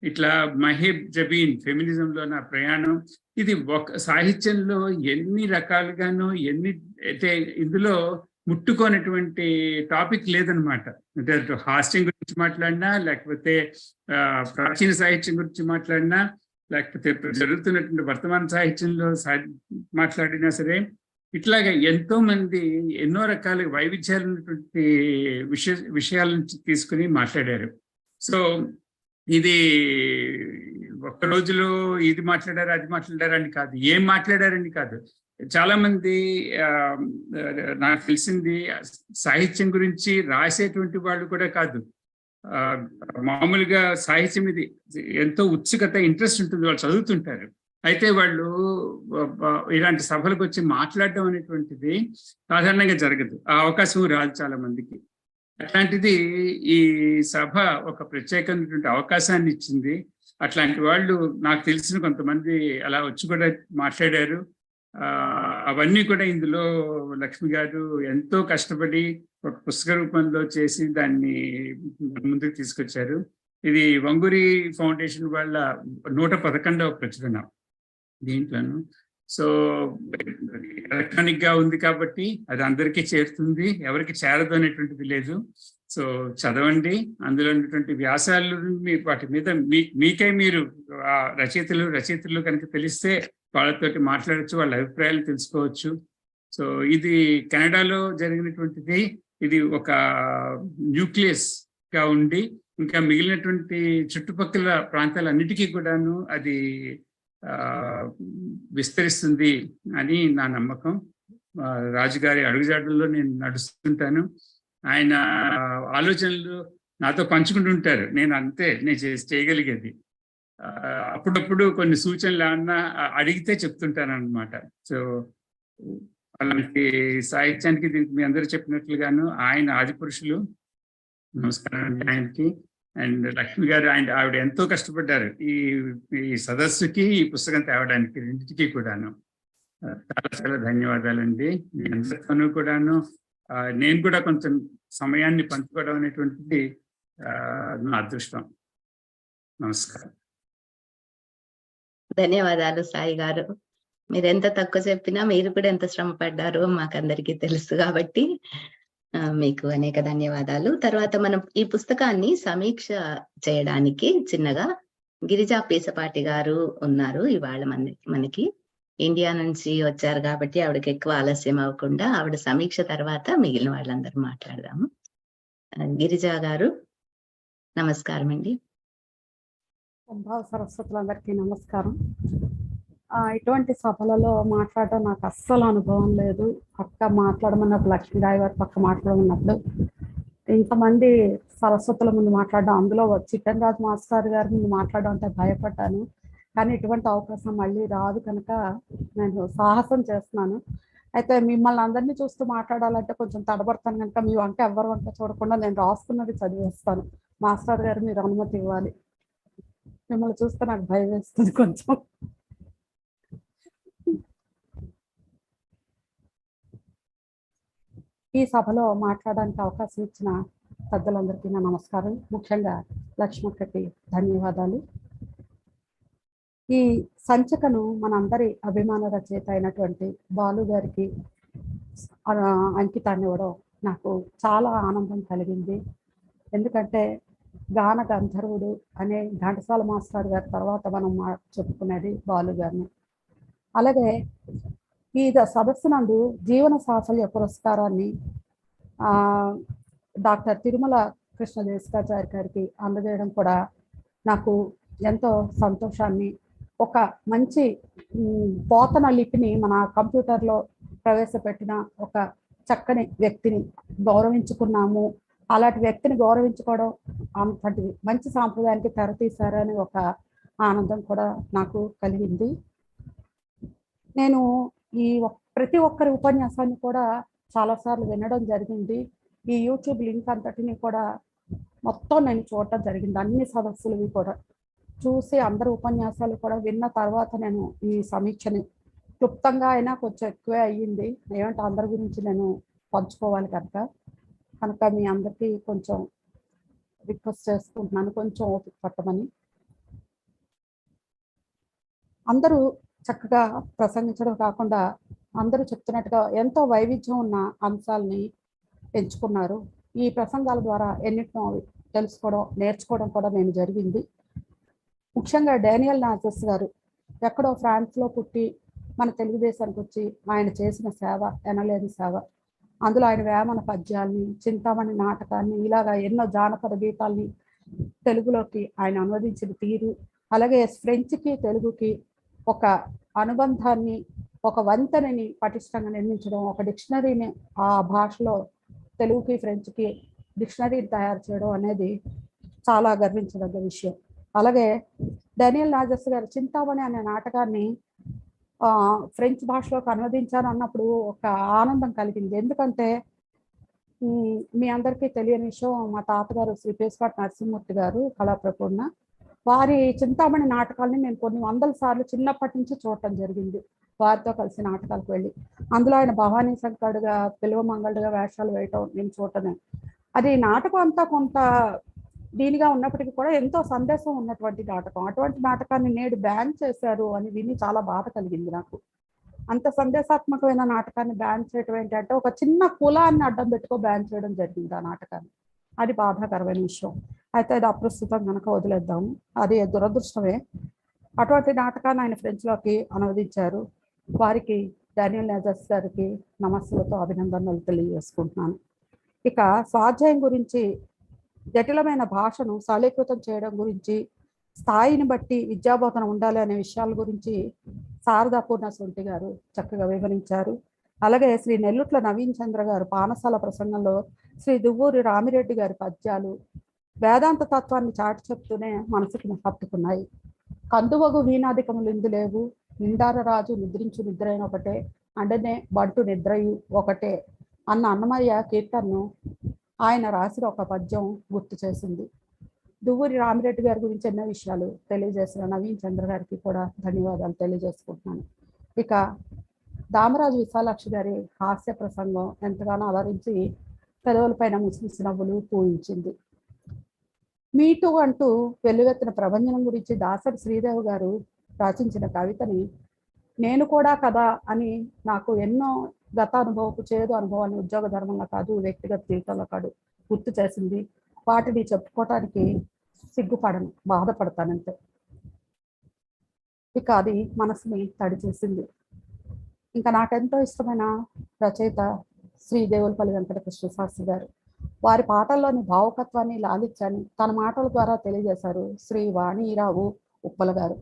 ఇట్లా మహేబ్ జబీన్ ఫెమినిజంలో నా ప్రయాణం, ఇది ఒక సాహిత్యంలో ఎన్ని రకాలుగానో ఎన్ని అయితే ఇందులో ముట్టుకోనటువంటి టాపిక్ లేదనమాట. అంటే హాస్యం గురించి మాట్లాడినా, లేకపోతే ప్రాచీన సాహిత్యం గురించి మాట్లాడినా, లేకపోతే జరుగుతున్నటువంటి వర్తమాన సాహిత్యంలో మాట్లాడినా సరే, ఇట్లాగా ఎంతో మంది ఎన్నో రకాల వైవిధ్యాలు ఉన్నటువంటి విషయాల నుంచి తీసుకుని మాట్లాడారు. సో ఇది ఒక్క రోజులో ఇది మాట్లాడారు అది మాట్లాడారని కాదు, ఏం మాట్లాడారని కాదు. చాలా మంది నాకు తెలిసింది సాహిత్యం గురించి రాసేటువంటి వాళ్ళు కూడా కాదు, మామూలుగా సాహిత్యం ఇది ఎంతో ఉత్సుకత ఇంట్రెస్ట్ ఉంటుంది, వాళ్ళు చదువుతుంటారు. అయితే వాళ్ళు ఇలాంటి సభలకు వచ్చి మాట్లాడడం అనేటువంటిది సాధారణంగా జరగదు, ఆ అవకాశం రాదు చాలా మందికి. అట్లాంటిది ఈ సభ ఒక ప్రత్యేకమైనటువంటి అవకాశాన్ని ఇచ్చింది. అట్లాంటి వాళ్ళు నాకు తెలిసిన కొంతమంది అలా వచ్చి కూడా మాట్లాడారు. అవన్నీ కూడా ఇందులో లక్ష్మి గారు ఎంతో కష్టపడి ఒక పుస్తక రూపంలో చేసి దాన్ని ముందుకు తీసుకొచ్చారు. ఇది వంగూరి ఫౌండేషన్ వాళ్ళ 111వ ప్రచురణ దీంట్లోను. సో ఎలక్ట్రానిక్ గా ఉంది కాబట్టి అది అందరికీ చేరుతుంది, ఎవరికి చేరదు అనేటువంటిది లేదు. సో చదవండి, అందులో ఉన్నటువంటి వ్యాసాలు వాటి మీద మీకై మీరు రచయితలు కనుక తెలిస్తే వాళ్ళతోటి మాట్లాడచ్చు, వాళ్ళ అభిప్రాయాలు తెలుసుకోవచ్చు. సో ఇది కెనడాలో జరిగినటువంటిది, ఇది ఒక న్యూక్లియస్ గా ఉండి ఇంకా మిగిలినటువంటి చుట్టుపక్కల ప్రాంతాలన్నిటికీ కూడాను అది విస్తరిస్తుంది అని నా నమ్మకం. రాజుగారి అడుగుజాడల్లో నేను నడుస్తుంటాను, ఆయన ఆలోచనలు నాతో పంచుకుంటుంటారు, నేను అంతే నేను చేయగలిగేది. అప్పుడప్పుడు కొన్ని సూచనలు ఏమన్నా అడిగితే చెప్తుంటాను అనమాట. సో అలాంటి సాహిత్యానికి దీనికి మీ అందరూ చెప్పినట్లుగాను ఆయన ఆది పురుషులు. నమస్కారం అండి ఆయనకి. అండ్ లక్ష్మి గారు ఆవిడ ఎంతో కష్టపడ్డారు ఈ సదస్సుకి, ఈ పుస్తకం తేవడానికి, రెండింటికి కూడాను. చాలా చాలా ధన్యవాదాలండి. మీ అందరితోనూ కూడాను నేను కూడా కొంచెం సమయాన్ని పంచుకోవడం అనేటువంటిది నా అదృష్టం. నమస్కారం. ధన్యవాదాలు సాయి గారు. మీరు ఎంత తక్కువ చెప్పినా మీరు కూడా ఎంత శ్రమ పడ్డారో మాకందరికీ తెలుసు కాబట్టి మీకు అనేక ధన్యవాదాలు. తర్వాత మనం ఈ పుస్తకాన్ని సమీక్ష చేయడానికి చిన్నగా గిరిజా పీసపాటి గారు ఉన్నారు ఇవాళ మనకి. ఇండియా నుంచి వచ్చారు కాబట్టి ఆవిడకి ఎక్కువ ఆలస్యం అవ్వకుండా ఆవిడ సమీక్ష తర్వాత మిగిలిన వాళ్ళందరూ మాట్లాడదాము. గిరిజా గారు నమస్కారం అండి. సంభావ సరస్వతులందరికీ నమస్కారం. ఇటువంటి సభలలో మాట్లాడడం నాకు అస్సలు అనుభవం లేదు. పక్క మాట్లాడమన్నప్పుడు లక్ష్మీరాయ్ గారు పక్క మాట్లాడమన్నప్పుడు ఇంతమంది సరస్వతుల ముందు మాట్లాడడం, అందులో చిట్టన్ రాజు మాస్టర్ గారి ముందు మాట్లాడడం అంటే భయపడ్డాను. కానీ ఇటువంటి అవకాశం మళ్ళీ రాదు కనుక నేను సాహసం చేస్తున్నాను. అయితే మిమ్మల్ని అందరినీ చూస్తూ మాట్లాడాలంటే కొంచెం తడబడతాను కనుక మీ వంక ఎవరి వంక చూడకుండా నేను రాసుకున్నది చదివేస్తాను. మాస్టర్ గారు మీరు అనుమతి ఇవ్వాలి. మిమ్మల్ని చూస్తే నాకు భయం వేస్తుంది కొంచెం. ఈ సభలో మాట్లాడడానికి అవకాశం ఇచ్చిన పెద్దలందరికీ నా నమస్కారం. ముఖ్యంగా లక్ష్మక్కకి ధన్యవాదాలు. ఈ సంచికను మనందరి అభిమాన రచయిత అయినటువంటి బాలు గారికి అంకితాన్ని ఇవ్వడం నాకు చాలా ఆనందం కలిగింది. ఎందుకంటే గాన గంధర్వుడు అనే ఘంటసాల మాస్టర్ గారి తర్వాత మనం చెప్పుకునేది బాలు గారిని. అలాగే ఈ సదస్సు నందు జీవన సాఫల్య పురస్కారాన్ని డాక్టర్ తిరుమల కృష్ణ దేశికాచార్య గారికి అందజేయడం కూడా నాకు ఎంతో సంతోషాన్ని, ఒక మంచి పోతన లిపిని మన కంప్యూటర్లో ప్రవేశపెట్టిన ఒక చక్కని వ్యక్తిని గౌరవించుకున్నాము, అలాంటి వ్యక్తిని గౌరవించుకోవడం అంతటి మంచి సాంప్రదాయానికి తెరతీశారని ఒక ఆనందం కూడా నాకు కలిగింది. నేను ఈ ప్రతి ఒక్కరి ఉపన్యాసాన్ని కూడా చాలాసార్లు వినడం జరిగింది. ఈ యూట్యూబ్ లింక్ అంతటిని కూడా మొత్తం నేను చూడటం జరిగింది. అన్ని సదస్సులవి కూడా చూసి అందరి ఉపన్యాసాలు కూడా విన్న తర్వాత నేను ఈ సమీక్షని క్లుప్తంగా అయినా కొంచెం ఎక్కువే అయ్యింది. ఏమంటే అందరి గురించి నేను పంచుకోవాలి కనుక మీ అందరికీ కొంచెం రిక్వెస్ట్ చేసుకుంటున్నాను, కొంచెం ఓపిక పట్టమని. అందరూ చక్కగా ప్రసంగించడం కాకుండా అందరూ చెప్తున్నట్టుగా ఎంతో వైవిధ్యం ఉన్న అంశాలని ఎంచుకున్నారు. ఈ ప్రసంగాల ద్వారా ఎన్నిటినో తెలుసుకోవడం, నేర్చుకోవడం కూడా నేను జరిగింది. ముఖ్యంగా డానియల్ నాజెస్ గారు ఎక్కడో ఫ్రాన్స్లో పుట్టి మన తెలుగుదేశానికి వచ్చి ఆయన చేసిన సేవ ఎనలేని సేవ. అందులో ఆయన వేమన పద్యాల్ని, చింతామణి నాటకాన్ని, ఇలాగా ఎన్నో జానపద గీతాల్ని తెలుగులోకి ఆయన అనువదించిన తీరు, అలాగే ఫ్రెంచ్కి తెలుగుకి ఒక అనుబంధాన్ని, ఒక వంతెనని పటిష్టంగా నిర్మించడం, ఒక డిక్షనరీని ఆ భాషలో తెలుగుకి ఫ్రెంచ్కి డిక్షనరీని తయారు చేయడం అనేది చాలా గర్వించదగ్గ విషయం. అలాగే డానియల్ నాజెస్ గారు చింతామణి అనే నాటకాన్ని ఫ్రెంచ్ భాషలోకి అనువదించాను అన్నప్పుడు ఒక ఆనందం కలిగింది. ఎందుకంటే మీ అందరికీ తెలియని విషయం, మా తాతగారు శ్రీ పేస్పాటి నరసింహమూర్తి గారు కళాప్రపూర్ణ, వారి చింతామణి నాటకాలని నేను కొన్ని వందల సార్లు చిన్నప్పటి నుంచి చూడటం జరిగింది. వారితో కలిసి నాటకాలకు వెళ్ళి అందులో ఆయన భవానీ శంకరుడుగా, పిలువమంగళుడుగా వేషాలు వేయటం నేను చూడటమే. అది నాటకం అంతా కొంత దీనిగా ఉన్నప్పటికీ కూడా ఎంతో సందేశం ఉన్నటువంటి నాటకం. అటువంటి నాటకాన్ని నేడు బ్యాన్ చేశారు అని విని చాలా బాధ కలిగింది నాకు. అంత సందేశాత్మకమైన నాటకాన్ని బ్యాన్ చేయడం ఏంటంటే ఒక చిన్న కులాన్ని అడ్డం పెట్టుకో బ్యాన్ చేయడం జరిగింది ఆ నాటకాన్ని. అది బాధాకరమైన విషయం. అయితే అది అప్రస్తుతం కనుక వదిలేద్దాము, అది దురదృష్టమే. అటువంటి నాటకాన్ని ఆయన ఫ్రెంచ్లోకి అనువదించారు. వారికి డానియల్ నాజెస్ గారికి నమస్సులతో అభినందనలు తెలియజేసుకుంటున్నాను. ఇక స్వాధ్యాయం గురించి, జటిలమైన భాషను సరళీకృతం చేయడం గురించి, స్థాయిని బట్టి విద్యాబోధన ఉండాలి అనే విషయాల గురించి శారదా పూర్ణశెట్టి గారు చక్కగా వివరించారు. అలాగే శ్రీ నెల్లుట్ల నవీన్ చంద్ర గారు పానసాల ప్రసంగంలో శ్రీ దువ్వూరి రామిరెడ్డి గారి పద్యాలు వేదాంత తత్వాన్ని చాటి చెప్తూనే మనసుకు హత్తుకున్నాయి. కందువగు వీణాధికములు ఇందులేవు, నిండార రాజు నిద్రించు నిద్రైన ఒకటే, అండనే బంటు నిద్రయు ఒకటే అన్న అన్నమయ్య కీర్తనను ఆయన రాసిన ఒక పద్యం గుర్తు చేసింది. దువ్వూరి రామిరెడ్డి గారి గురించి ఎన్నో విషయాలు తెలియజేసిన నవీన్ చంద్ర గారికి కూడా ధన్యవాదాలు తెలియజేసుకుంటున్నాను. ఇక దామరాజు విశాలాక్షి గారి హాస్య ప్రసంగం ఎంతగానో అలరించి పెదవులపైన ముసిముసి నవ్వులు పూయించింది. మీటు అంటూ వెల్లువెత్తిన ప్రభంజనం గురించి దాసరి శ్రీదేవి గారు రచించిన కవితని నేను కూడా కదా అని నాకు ఎన్నో గత అనుభవపు చేదు అనుభవాన్ని ఉద్యోగ ధర్మంలో కాదు, వ్యక్తిగత జీవితంలో కాదు గుర్తు చేసింది. వాటిని చెప్పుకోవటానికి సిగ్గుపడను, బాధపడతానంతే. ఇక అది మనసుని తడి చేసింది. ఇంకా నాకెంతో ఇష్టమైన రచయిత శ్రీ దేవులపల్లి వెంకటకృష్ణ శాస్త్రి గారు. వారి పాటల్లోని భావుకత్వాన్ని, లాలిత్యాన్ని తన మాటల ద్వారా తెలియజేశారు శ్రీ వాణీరావు ఉప్పల గారు.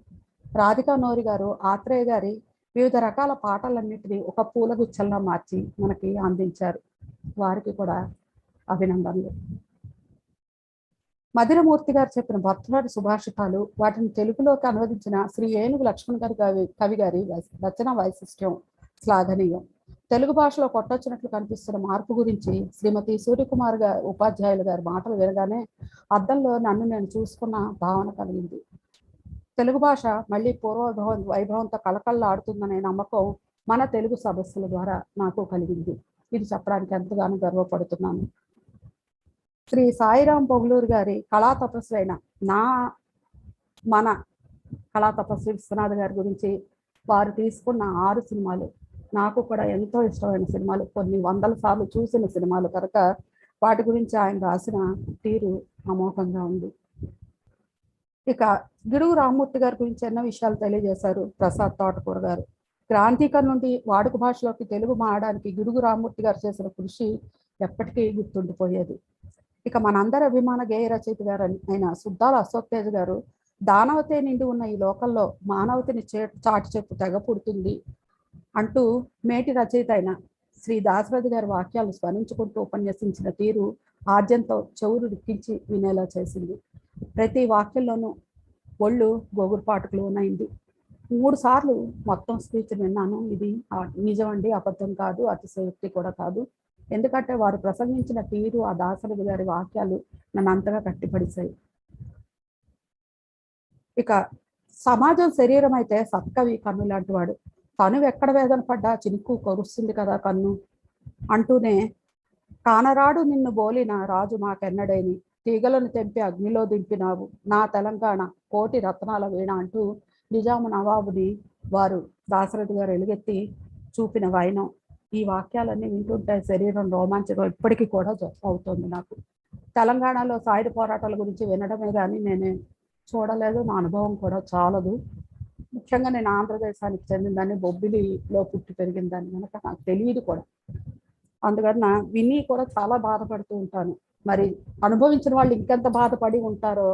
రాధికా నోరి గారు ఆత్రేయ గారి వివిధ రకాల పాటలన్నింటినీ ఒక పూలగుచ్చల్లా మార్చి మనకి అందించారు. వారికి కూడా అభినందనలు. మధిరమూర్తి గారు చెప్పిన భర్తనాటి సుభాషితాలు, వాటిని తెలుగులోకి అనువదించిన శ్రీ ఏనుగు లక్ష్మణ్ గారి కవి గారి రచన వైశిష్ట్యం శ్లాఘనీయం. తెలుగు భాషలో కొట్టొచ్చినట్లు కనిపిస్తున్న మార్పు గురించి శ్రీమతి సూర్యకుమార్ గారు ఉపాధ్యాయులు గారి మాటలు వినగానే అద్దంలో నన్ను నేను చూసుకున్న భావన కలిగింది. తెలుగు భాష మళ్ళీ వైభవంతో కళకళలాడుతుందనే నమ్మకం మన తెలుగు సదస్సుల ద్వారా నాకు కలిగింది. ఇది చెప్పడానికి ఎంతగానో గర్వపడుతున్నాను. శ్రీ సాయిరాం పొగులూరు గారి కళా తపస్సు అయిన మన కళా తపస్సు విశ్వనాథ్ గారి గురించి వారు తీసుకున్న 6 సినిమాలు నాకు కూడా ఎంతో ఇష్టమైన సినిమాలు, కొన్ని వందల సార్లు చూసిన సినిమాలు కనుక వాటి గురించి ఆయన రాసిన తీరు అమోఘంగా ఉంది. ఇక గిడుగు రామ్మూర్తి గారి గురించి ఎన్నో విషయాలు తెలియజేశారు ప్రసాద్ తోటకూర గారు. క్రాంతికర్ నుండి వాడుక భాషలోకి తెలుగు మారడానికి గిడుగు రామ్మూర్తి గారు చేసిన కృషి ఎప్పటికీ గుర్తుండిపోయేది. ఇక మనందరి అభిమాన గేయ రచయిత గారు అయిన సుద్దాల అశోక్ తేజ్ గారు దానవతే నిండి ఉన్న ఈ లోకంలో మానవతిని చాటి చెప్పు తెగ పుడుతుంది అంటూ మేటి రచయిత అయిన శ్రీ దాశరథి గారి వాక్యాలు స్మరించుకుంటూ ఉపన్యసించిన తీరు ఆద్యంతో చెవులు రిక్కించి వినేలా చేసింది. ప్రతి వాక్యంలోనూ ఒళ్ళు గోగురుపాటుకులు ఉన్నాయింది. 3 సార్లు మొత్తం స్పీచ్ విన్నాను. ఇది నిజమండి, అబద్ధం కాదు, అతిశయోక్తి కూడా కాదు. ఎందుకంటే వారు ప్రసంగించిన తీరు, ఆ దాశరథి గారి వాక్యాలు నన్ను అంతగా కట్టిపడిశాయి. ఇక సమాజం శరీరం అయితే సత్కవి కన్ను లాంటి వాడు. తను ఎక్కడ వేదన పడ్డా చినుకు కొరుస్తుంది కదా కన్ను అంటూనే, కానరాడు నిన్ను బోలిన రాజు మాకెన్నడైని, తీగలను తెంపి అగ్నిలో దింపినావు నా తెలంగాణ కోటి రత్నాల వీణ అంటూ నిజాము నవాబుని వారు దాశరథి గారు ఎలుగెత్తి చూపిన వైనం. ఈ వాక్యాలన్నీ వింటుంటే శరీరం రోమాంచకం ఇప్పటికీ కూడా అవుతుంది నాకు. తెలంగాణలో సాయుధ పోరాటాల గురించి వినడమే కానీ నేను చూడలేదు, నా అనుభవం కూడా చాలదు. ముఖ్యంగా నేను ఆంధ్రదేశానికి చెందిందాన్ని, బొబ్బిలిలో పుట్టి పెరిగిందాన్ని కనుక నాకు తెలియదు కూడా. అందుకని విని కూడా చాలా బాధపడుతూ ఉంటాను. మరి అనుభవించిన వాళ్ళు ఇంకెంత బాధపడి ఉంటారో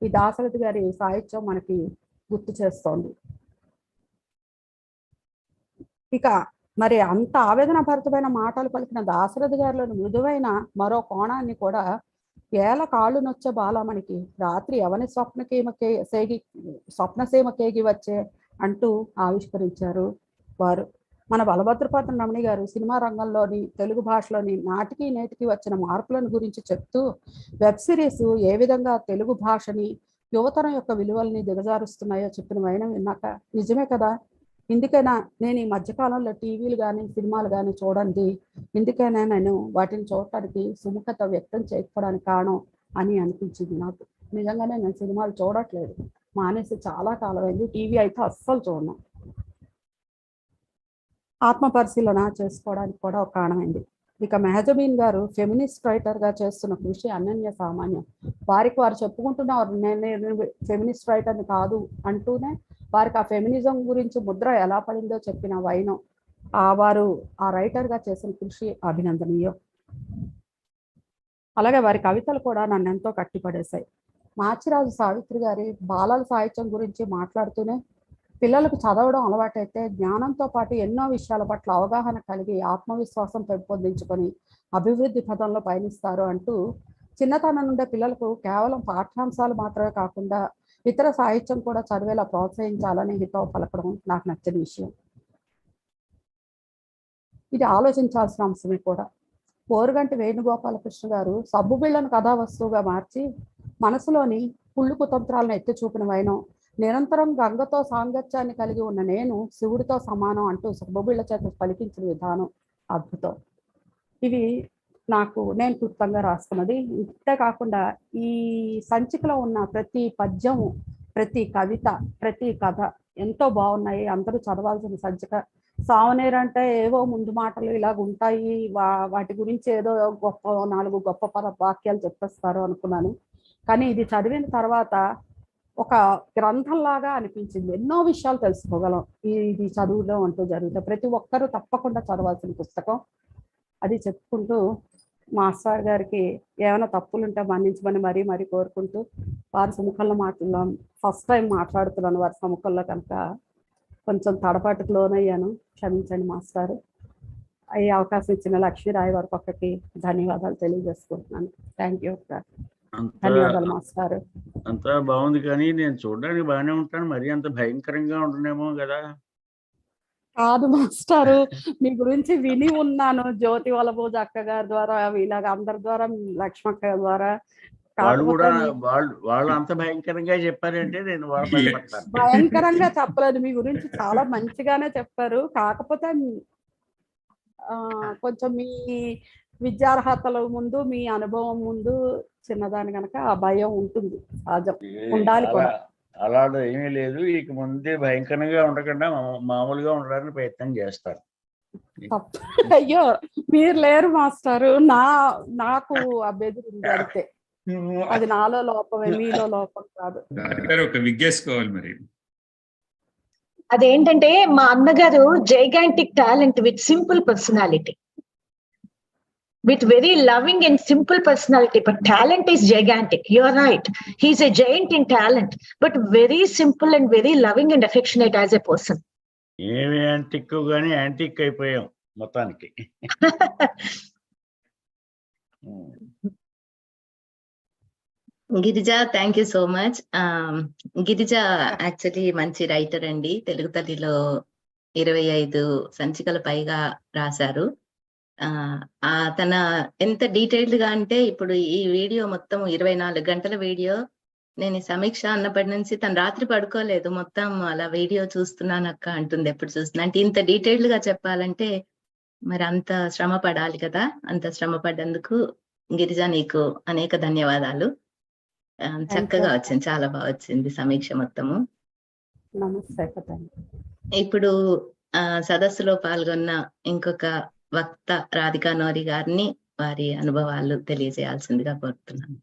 ఈ దాశరథి గారి సాహిత్యం మనకి గుర్తు చేస్తోంది. ఇక మరి అంత ఆవేదన భరితమైన మాటలు పలికిన దాశరథి గారిలోని మృదువైన మరో కోణాన్ని కూడా ఏల కాళ్ళు నొచ్చే బాలమణికి రాత్రి ఎవని స్వప్నసీమ కేగి వచ్చే అంటూ ఆవిష్కరించారు వారు. మన బలభద్రపాత్ర రమణి గారు సినిమా రంగంలోని తెలుగు భాషలోని నాటికి నేటికి వచ్చిన మార్పులను గురించి చెప్తూ వెబ్ సిరీస్ ఏ విధంగా తెలుగు భాషని యువతరం యొక్క విలువల్ని దిగజారుస్తున్నాయో చెప్పిన వైనం విన్నాక నిజమే కదా, ఇందుకైనా నేను ఈ మధ్యకాలంలో టీవీలు కానీ సినిమాలు కానీ చూడండి, ఇందుకైనా నేను వాటిని చూడటానికి సుముఖత వ్యక్తం చేయకపోవడానికి కారణం అని అనిపించింది నాకు. నిజంగానే నేను సినిమాలు చూడట్లేదు, మానేసి చాలా కాలం అయింది. టీవీ అయితే అస్సలు చూడను. ఆత్మ పరిశీలన చేసుకోవడానికి కూడా ఒక కారణమైంది. ఇక మెహజబీన్ గారు ఫెమినిస్ట్ రైటర్గా చేస్తున్న కృషి అనన్య సామాన్యం. వారికి వారు చెప్పుకుంటున్నారు నేను ఫెమినిస్ట్ రైటర్ని కాదు అంటూనే వారికి ఆ ఫెమినిజం గురించి ముద్ర ఎలా పడిందో చెప్పిన వైనం, వారు ఆ రైటర్గా చేసిన కృషి అభినందనీయం. అలాగే వారి కవితలు కూడా నన్ను ఎంతో కట్టిపడేశాయి. మాచిరాజు సావిత్రి గారి బాలల సాహిత్యం గురించి మాట్లాడుతూనే, పిల్లలకు చదవడం అలవాటైతే జ్ఞానంతో పాటు ఎన్నో విషయాల పట్ల అవగాహన కలిగి ఆత్మవిశ్వాసం పెంపొందించుకొని అభివృద్ధి పథంలో పయనిస్తారు అంటూ చిన్నతనం నుండే పిల్లలకు కేవలం పాఠ్యాంశాలు మాత్రమే కాకుండా ఇతర సాహిత్యం కూడా చదివేలా ప్రోత్సహించాలని హితవు పలకడం నాకు నచ్చని విషయం. ఇది ఆలోచించాల్సిన అంశమే కూడా. పోరుగంటి వేణుగోపాలకృష్ణ గారు సబ్బు బిళ్ళను కథా వస్తువుగా మార్చి మనసులోని కుళ్ళు కుతంత్రాలను ఎత్తి చూపిన వైనం, నిరంతరం గంగతో సాంగత్యాన్ని కలిగి ఉన్న నేను శివుడితో సమానం అంటూ సబ్బుబిళ్ళ చేత పలికించిన విధానం అద్భుతం. ఇవి నేను క్లుప్తంగా రాసుకున్నది. ఇంతే కాకుండా ఈ సంచికలో ఉన్న ప్రతి పద్యం, ప్రతి కవిత, ప్రతి కథ ఎంతో బాగున్నాయి. అందరూ చదవాల్సిన సంచిక. సావనేరు అంటే ఏవో ముందు మాటలు ఇలాగ ఉంటాయి, వాటి గురించి ఏదో నాలుగు గొప్ప వాక్యాలు చెప్పేస్తారు అనుకున్నాను. కానీ ఇది చదివిన తర్వాత ఒక గ్రంథంలాగా అనిపించింది. ఎన్నో విషయాలు తెలుసుకోగలం ఇది చదువులో అంటూ జరిగితే. ప్రతి ఒక్కరూ తప్పకుండా చదవాల్సిన పుస్తకం. అది చెప్పుకుంటూ మాస్టర్ గారికి ఏమైనా తప్పులుంటే మన్నించమని మరీ కోరుకుంటూ, వారి సముఖంలో ఫస్ట్ టైం మాట్లాడుతున్నాను వారి సముఖంలో కనుక కొంచెం తడపాటుకు లోనయ్యాను, క్షమించండి మాస్టారు. ఈ అవకాశం ఇచ్చిన లక్ష్మీరాయ్ వారి పక్కకి ధన్యవాదాలు తెలియజేసుకుంటున్నాను. Thank you sir. ధన్యవాదాలు మాస్టారు. అంతా బాగుంది, కానీ నేను చూడడానికి బాగానే ఉంటాను, మరీ అంత భయంకరంగా ఉండనేమో కదా. కాదు మాస్టారు, మీ గురించి విని ఉన్నాను జ్యోతి వల్లభోజ అక్క గారి ద్వారా, ఇలాగ అందరి ద్వారా, లక్ష్మక్క ద్వారా. వాళ్ళు అంత భయంకరంగా చెప్పారంటే నేను భయంకరంగా చెప్పలేదు, మీ గురించి చాలా మంచిగానే చెప్పారు. కాకపోతే కొంచెం మీ విద్యార్హతల ముందు, మీ అనుభవం ముందు చిన్నదాని కనుక ఆ భయం ఉంటుంది, సహజం, ఉండాలి కూడా. అలా ఏమీ లేదు. ఇక ముందే భయంకరంగా ఉండకుండా మామూలుగా ఉండడానికి ప్రయత్నం చేస్తారు. అయ్యో మీరు లేరు మాస్టారు, నాకు ఆ బెదిరింది అంతే. అది నాలో లోపమే, మీలో లోపం కాదు. ఒక విగ్గేసుకోవాలి మరి. అదేంటంటే మా అన్నగారు gigantic talent with simple personality, with very loving and simple personality, but talent is gigantic. You're right, he's a giant in talent, but very simple and very loving and affectionate as a person. ఏమి antique గానీ antique అయిపోయాం మొత్తానికి. Girija, thank you so much. Girija actually మంచి writer అండి. తెలుగు తల్లిలో 25 సంచికల పైగా రాశారు. తన ఎంత డీటెయిల్డ్ గా అంటే, ఇప్పుడు ఈ వీడియో మొత్తం 24 గంటల వీడియో నేను ఈ సమీక్ష అన్నప్పటి నుంచి తను రాత్రి పడుకోలేదు, మొత్తం అలా వీడియో చూస్తున్నాను అక్క అంటుంది ఎప్పుడు చూస్తున్నా. అంటే ఇంత డీటెయిల్డ్ గా చెప్పాలంటే మరి అంత శ్రమ పడాలి కదా. అంత శ్రమ పడ్డందుకు గిరిజ నీకు అనేక ధన్యవాదాలు. చక్కగా వచ్చింది, చాలా బాగా వచ్చింది సమీక్ష మొత్తము. నమస్తే. ఇప్పుడు సదస్సులో పాల్గొన్న ఇంకొక వక్త రాధికా నోరి గారిని వారి అనుభవాలు తెలియజేయాల్సిందిగా కోరుతున్నాను.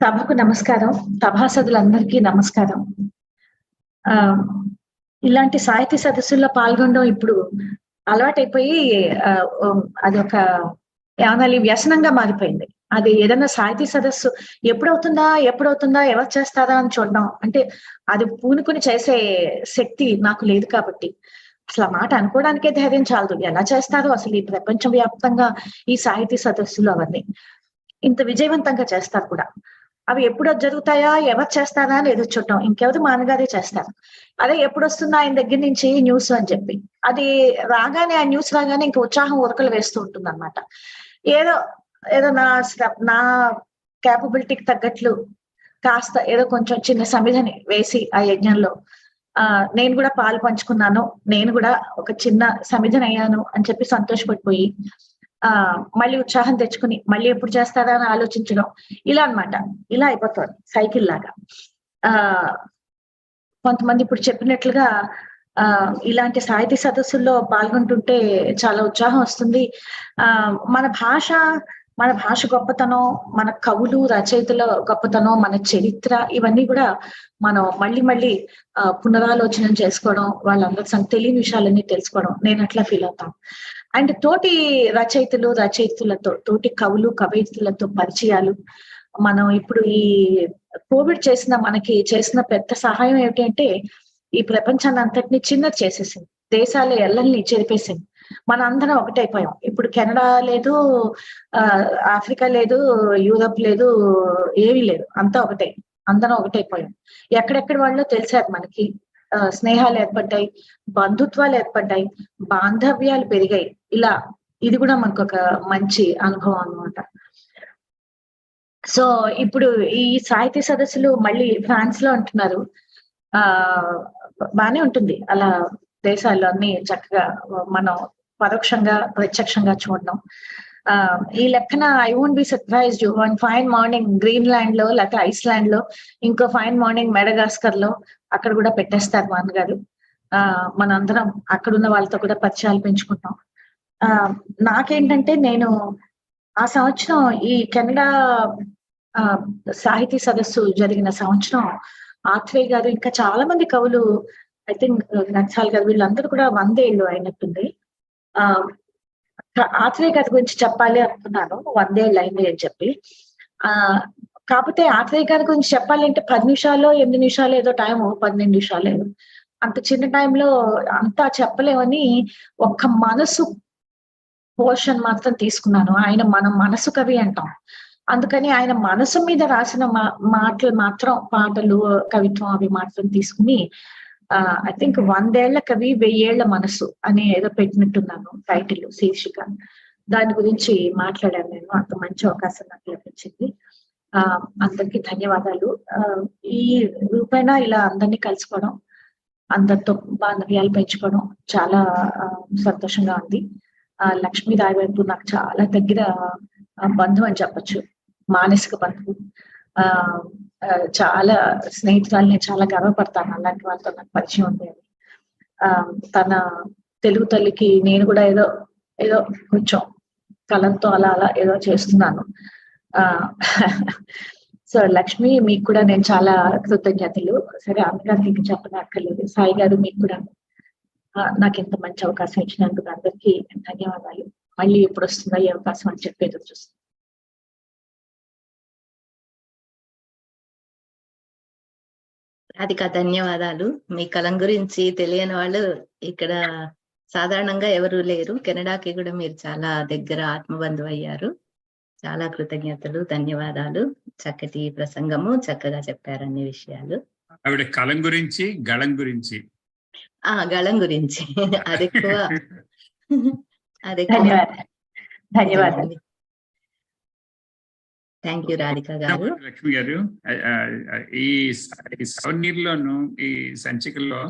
సభకు నమస్కారం, సభాసదులందరికీ నమస్కారం. ఇలాంటి సాహితీ సదస్సుల్లో పాల్గొనడం ఇప్పుడు అలవాటైపోయి అది ఒక ఏమనాలి వ్యసనంగా మారిపోయింది. అది ఏదైనా సాహితీ సదస్సు ఎప్పుడవుతుందా ఎవరు చేస్తారా అని చూడడం, అంటే అది పూనుకుని చేసే శక్తి నాకు లేదు కాబట్టి అసలు ఆ మాట అనుకోవడానికే ధైర్యం చాలదు. ఎలా చేస్తారో అసలు ఈ ప్రపంచ వ్యాప్తంగా ఈ సాహితీ సదస్సులు అవన్నీ ఇంత విజయవంతంగా చేస్తారు కూడా. అవి ఎప్పుడు జరుగుతాయా, ఎవరు చేస్తారా అని ఎదురు చూడటం, ఇంకెవరు మానగారే చేస్తారు. అదే ఎప్పుడు వస్తుందా ఆయన దగ్గర నుంచి న్యూస్ అని చెప్పి, అది రాగానే ఆ న్యూస్ రాగానే ఇంకా ఉత్సాహం ఉరకలు వేస్తూ ఉంటుంది అనమాట. ఏదో నా క్యాపబిలిటీకి తగ్గట్లు కాస్త ఏదో కొంచెం చిన్న సమిధని వేసి ఆ యజ్ఞంలో నేను కూడా పాలు పంచుకున్నాను, నేను కూడా ఒక చిన్న సమిధని అయ్యాను అని చెప్పి సంతోషపడిపోయి మళ్ళీ ఉత్సాహం తెచ్చుకుని మళ్ళీ ఎప్పుడు చేస్తారా అని ఆలోచించడం, ఇలా అన్నమాట. ఇలా అయిపోతుంది సైకిల్ లాగా. కొంతమంది ఇప్పుడు చెప్పినట్లుగా ఇలాంటి సాహితీ సదస్సుల్లో పాల్గొంటుంటే చాలా ఉత్సాహం వస్తుంది. మన భాష గొప్పతనం, మన కవులు రచయితల గొప్పతనం, మన చరిత్ర, ఇవన్నీ కూడా మనం మళ్ళీ పునరాలోచన చేసుకోవడం, వాళ్ళందరూ తెలియని విషయాలన్నీ తెలుసుకోవడం, నేను అట్లా ఫీల్ అవుతాను. అండ్ తోటి రచయితలతో, తోటి కవులు కవయిత్రులతో పరిచయాలు. మనం ఇప్పుడు ఈ కోవిడ్ మనకి చేసిన పెద్ద సహాయం ఏమిటంటే ఈ ప్రపంచాన్ని అంతటినీ చిన్నది చేసేసింది, దేశాల ఎల్లల్ని చెరిపేసింది. మన అందరం ఒకటైపోయాం. ఇప్పుడు కెనడా లేదు, ఆఫ్రికా లేదు, యూరప్ లేదు, ఏమీ లేదు, అంతా ఒకటే. అందరం ఒకటైపోయాం. ఎక్కడెక్కడ వాళ్ళు తెలిసారు మనకి. స్నేహాలు ఏర్పడ్డాయి, బంధుత్వాలు ఏర్పడ్డాయి, బాంధవ్యాలు పెరిగాయి. ఇలా ఇది కూడా మనకు ఒక మంచి అనుభవం అన్నమాట. సో ఇప్పుడు ఈ సాహితీ సదస్సులు మళ్ళీ ఫ్రాన్స్ లో అంటున్నారు. బానే ఉంటుంది అలా దేశాల్లో అన్ని చక్కగా మనం పరోక్షంగా ప్రత్యక్షంగా చూడడం. ఈ లెక్కన I won't be surprised one fine morning Greenland లో లేకపోతే ఐస్లాండ్ లో, ఇంకో ఫైన్ మార్నింగ్ మెడగాస్కర్ లో అక్కడ కూడా పెట్టేస్తారు మా అన్నగారు. మనందరం అక్కడున్న వాళ్ళతో కూడా పరిచయాలు పెంచుకుంటాం. నాకేంటంటే నేను ఆ సంవత్సరం ఈ కెనడా సాహితీ సదస్సు జరిగిన సంవత్సరం ఆత్రేయ గారు ఇంకా చాలా మంది కవులు, ఐ థింక్ నక్సాల్ గారు, వీళ్ళందరూ కూడా 100 ఏళ్ళు అయినట్టుంది. ఆత్రేయ గారి గురించి చెప్పాలి అనుకున్నాను, 100 ఏళ్ళు అయింది అని చెప్పి. కాకపోతే ఆత్రేయ గారి గురించి చెప్పాలంటే 10 నిమిషాలు 8 నిమిషాలు ఏదో టైం, 12 నిమిషాలు అంత చిన్న టైంలో అంతా చెప్పలేమని ఒక్క మనసు పోర్షన్ మాత్రం తీసుకున్నాను. ఆయన మన మనసు కవి అంటాం, అందుకని ఆయన మనసు మీద రాసిన మాటలు మాత్రం, పాటలు, కవిత్వం అవి మాత్రం తీసుకుని ఐ థింక్ 100 ఏళ్ల కవి 1000 ఏళ్ల మనసు అని ఏదో పెట్టినట్టున్నాను టైటిల్, శీర్షిక. దాని గురించి మాట్లాడాను నేను. అంత మంచి అవకాశం నాకు లభించింది. అందరికీ ధన్యవాదాలు. ఈ రూపైన ఇలా అందరినీ కలుసుకోవడం, అందరితో బాంధవ్యాలు పెంచుకోవడం చాలా సంతోషంగా ఉంది. లక్ష్మీ రాయ్ వైపు నాకు చాలా దగ్గర బంధువు అని చెప్పచ్చు, మానసిక బంధువు. చాలా స్నేహితురాలు, చాలా గర్వపడతాను అలాంటి వాళ్ళతో నాకు పరిచయం ఉంది అని. తన తెలుగు తల్లికి నేను కూడా ఏదో కొంచెం కలంతో అలా ఏదో చేస్తున్నాను. సో లక్ష్మి, మీకు కూడా నేను చాలా కృతజ్ఞతలు. సరే అందరికీ మీకు చెప్పనక్కర్లేదు. సాయి గారు, మీకు కూడా నాకు ఇంత మంచి అవకాశం ఇచ్చినందుకు అందరికీ ధన్యవాదాలు. మళ్ళీ ఎప్పుడు వస్తుందో ఈ అవకాశం అని చెప్పి ఎదురు చూస్తాను. రాధిక, ధన్యవాదాలు. మీ కలం గురించి తెలియని వాళ్ళు ఇక్కడ సాధారణంగా ఎవరు లేరు. కెనడాకి కూడా మీరు చాలా దగ్గర ఆత్మబంధువు అయ్యారు. చాలా కృతజ్ఞతలు, ధన్యవాదాలు. చక్కటి ప్రసంగము, చక్కగా చెప్పారు అన్ని విషయాలు. ఆవిడ కలం గురించి, గళం గురించి. గళం గురించి అది ఎక్కువ. ధన్యవాదాలు. థ్యాంక్ యూ రాధిక గారు. లక్ష్మి గారు, ఈ సవనీర్లోను ఈ సంచికల్లో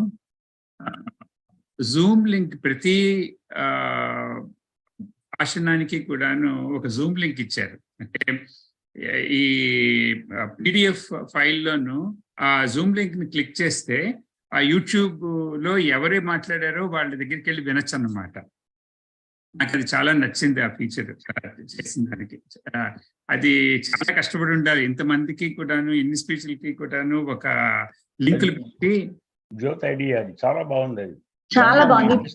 జూమ్ లింక్ ప్రతి భాషణానికి కూడాను ఒక జూమ్ లింక్ ఇచ్చారు. అంటే ఈ PDF ఫైల్లోను ఆ జూమ్ లింక్ ని క్లిక్ చేస్తే ఆ యూట్యూబ్ లో ఎవరే మాట్లాడారో వాళ్ళ దగ్గరికి వెళ్ళి వినొచ్చు అన్నమాట. నాకు అది చాలా నచ్చింది ఆ ఫీచర్ చేసిన దానికి. అది చాలా కష్టపడి ఉండాలి, ఇంతమందికి కూడాను ఇన్ని స్పీచ్లకి కూడాను ఒక లింకులు పెట్టి. జ్యోతి ఐడియా అది చాలా బాగుంది. అది చాలా బాగుంది.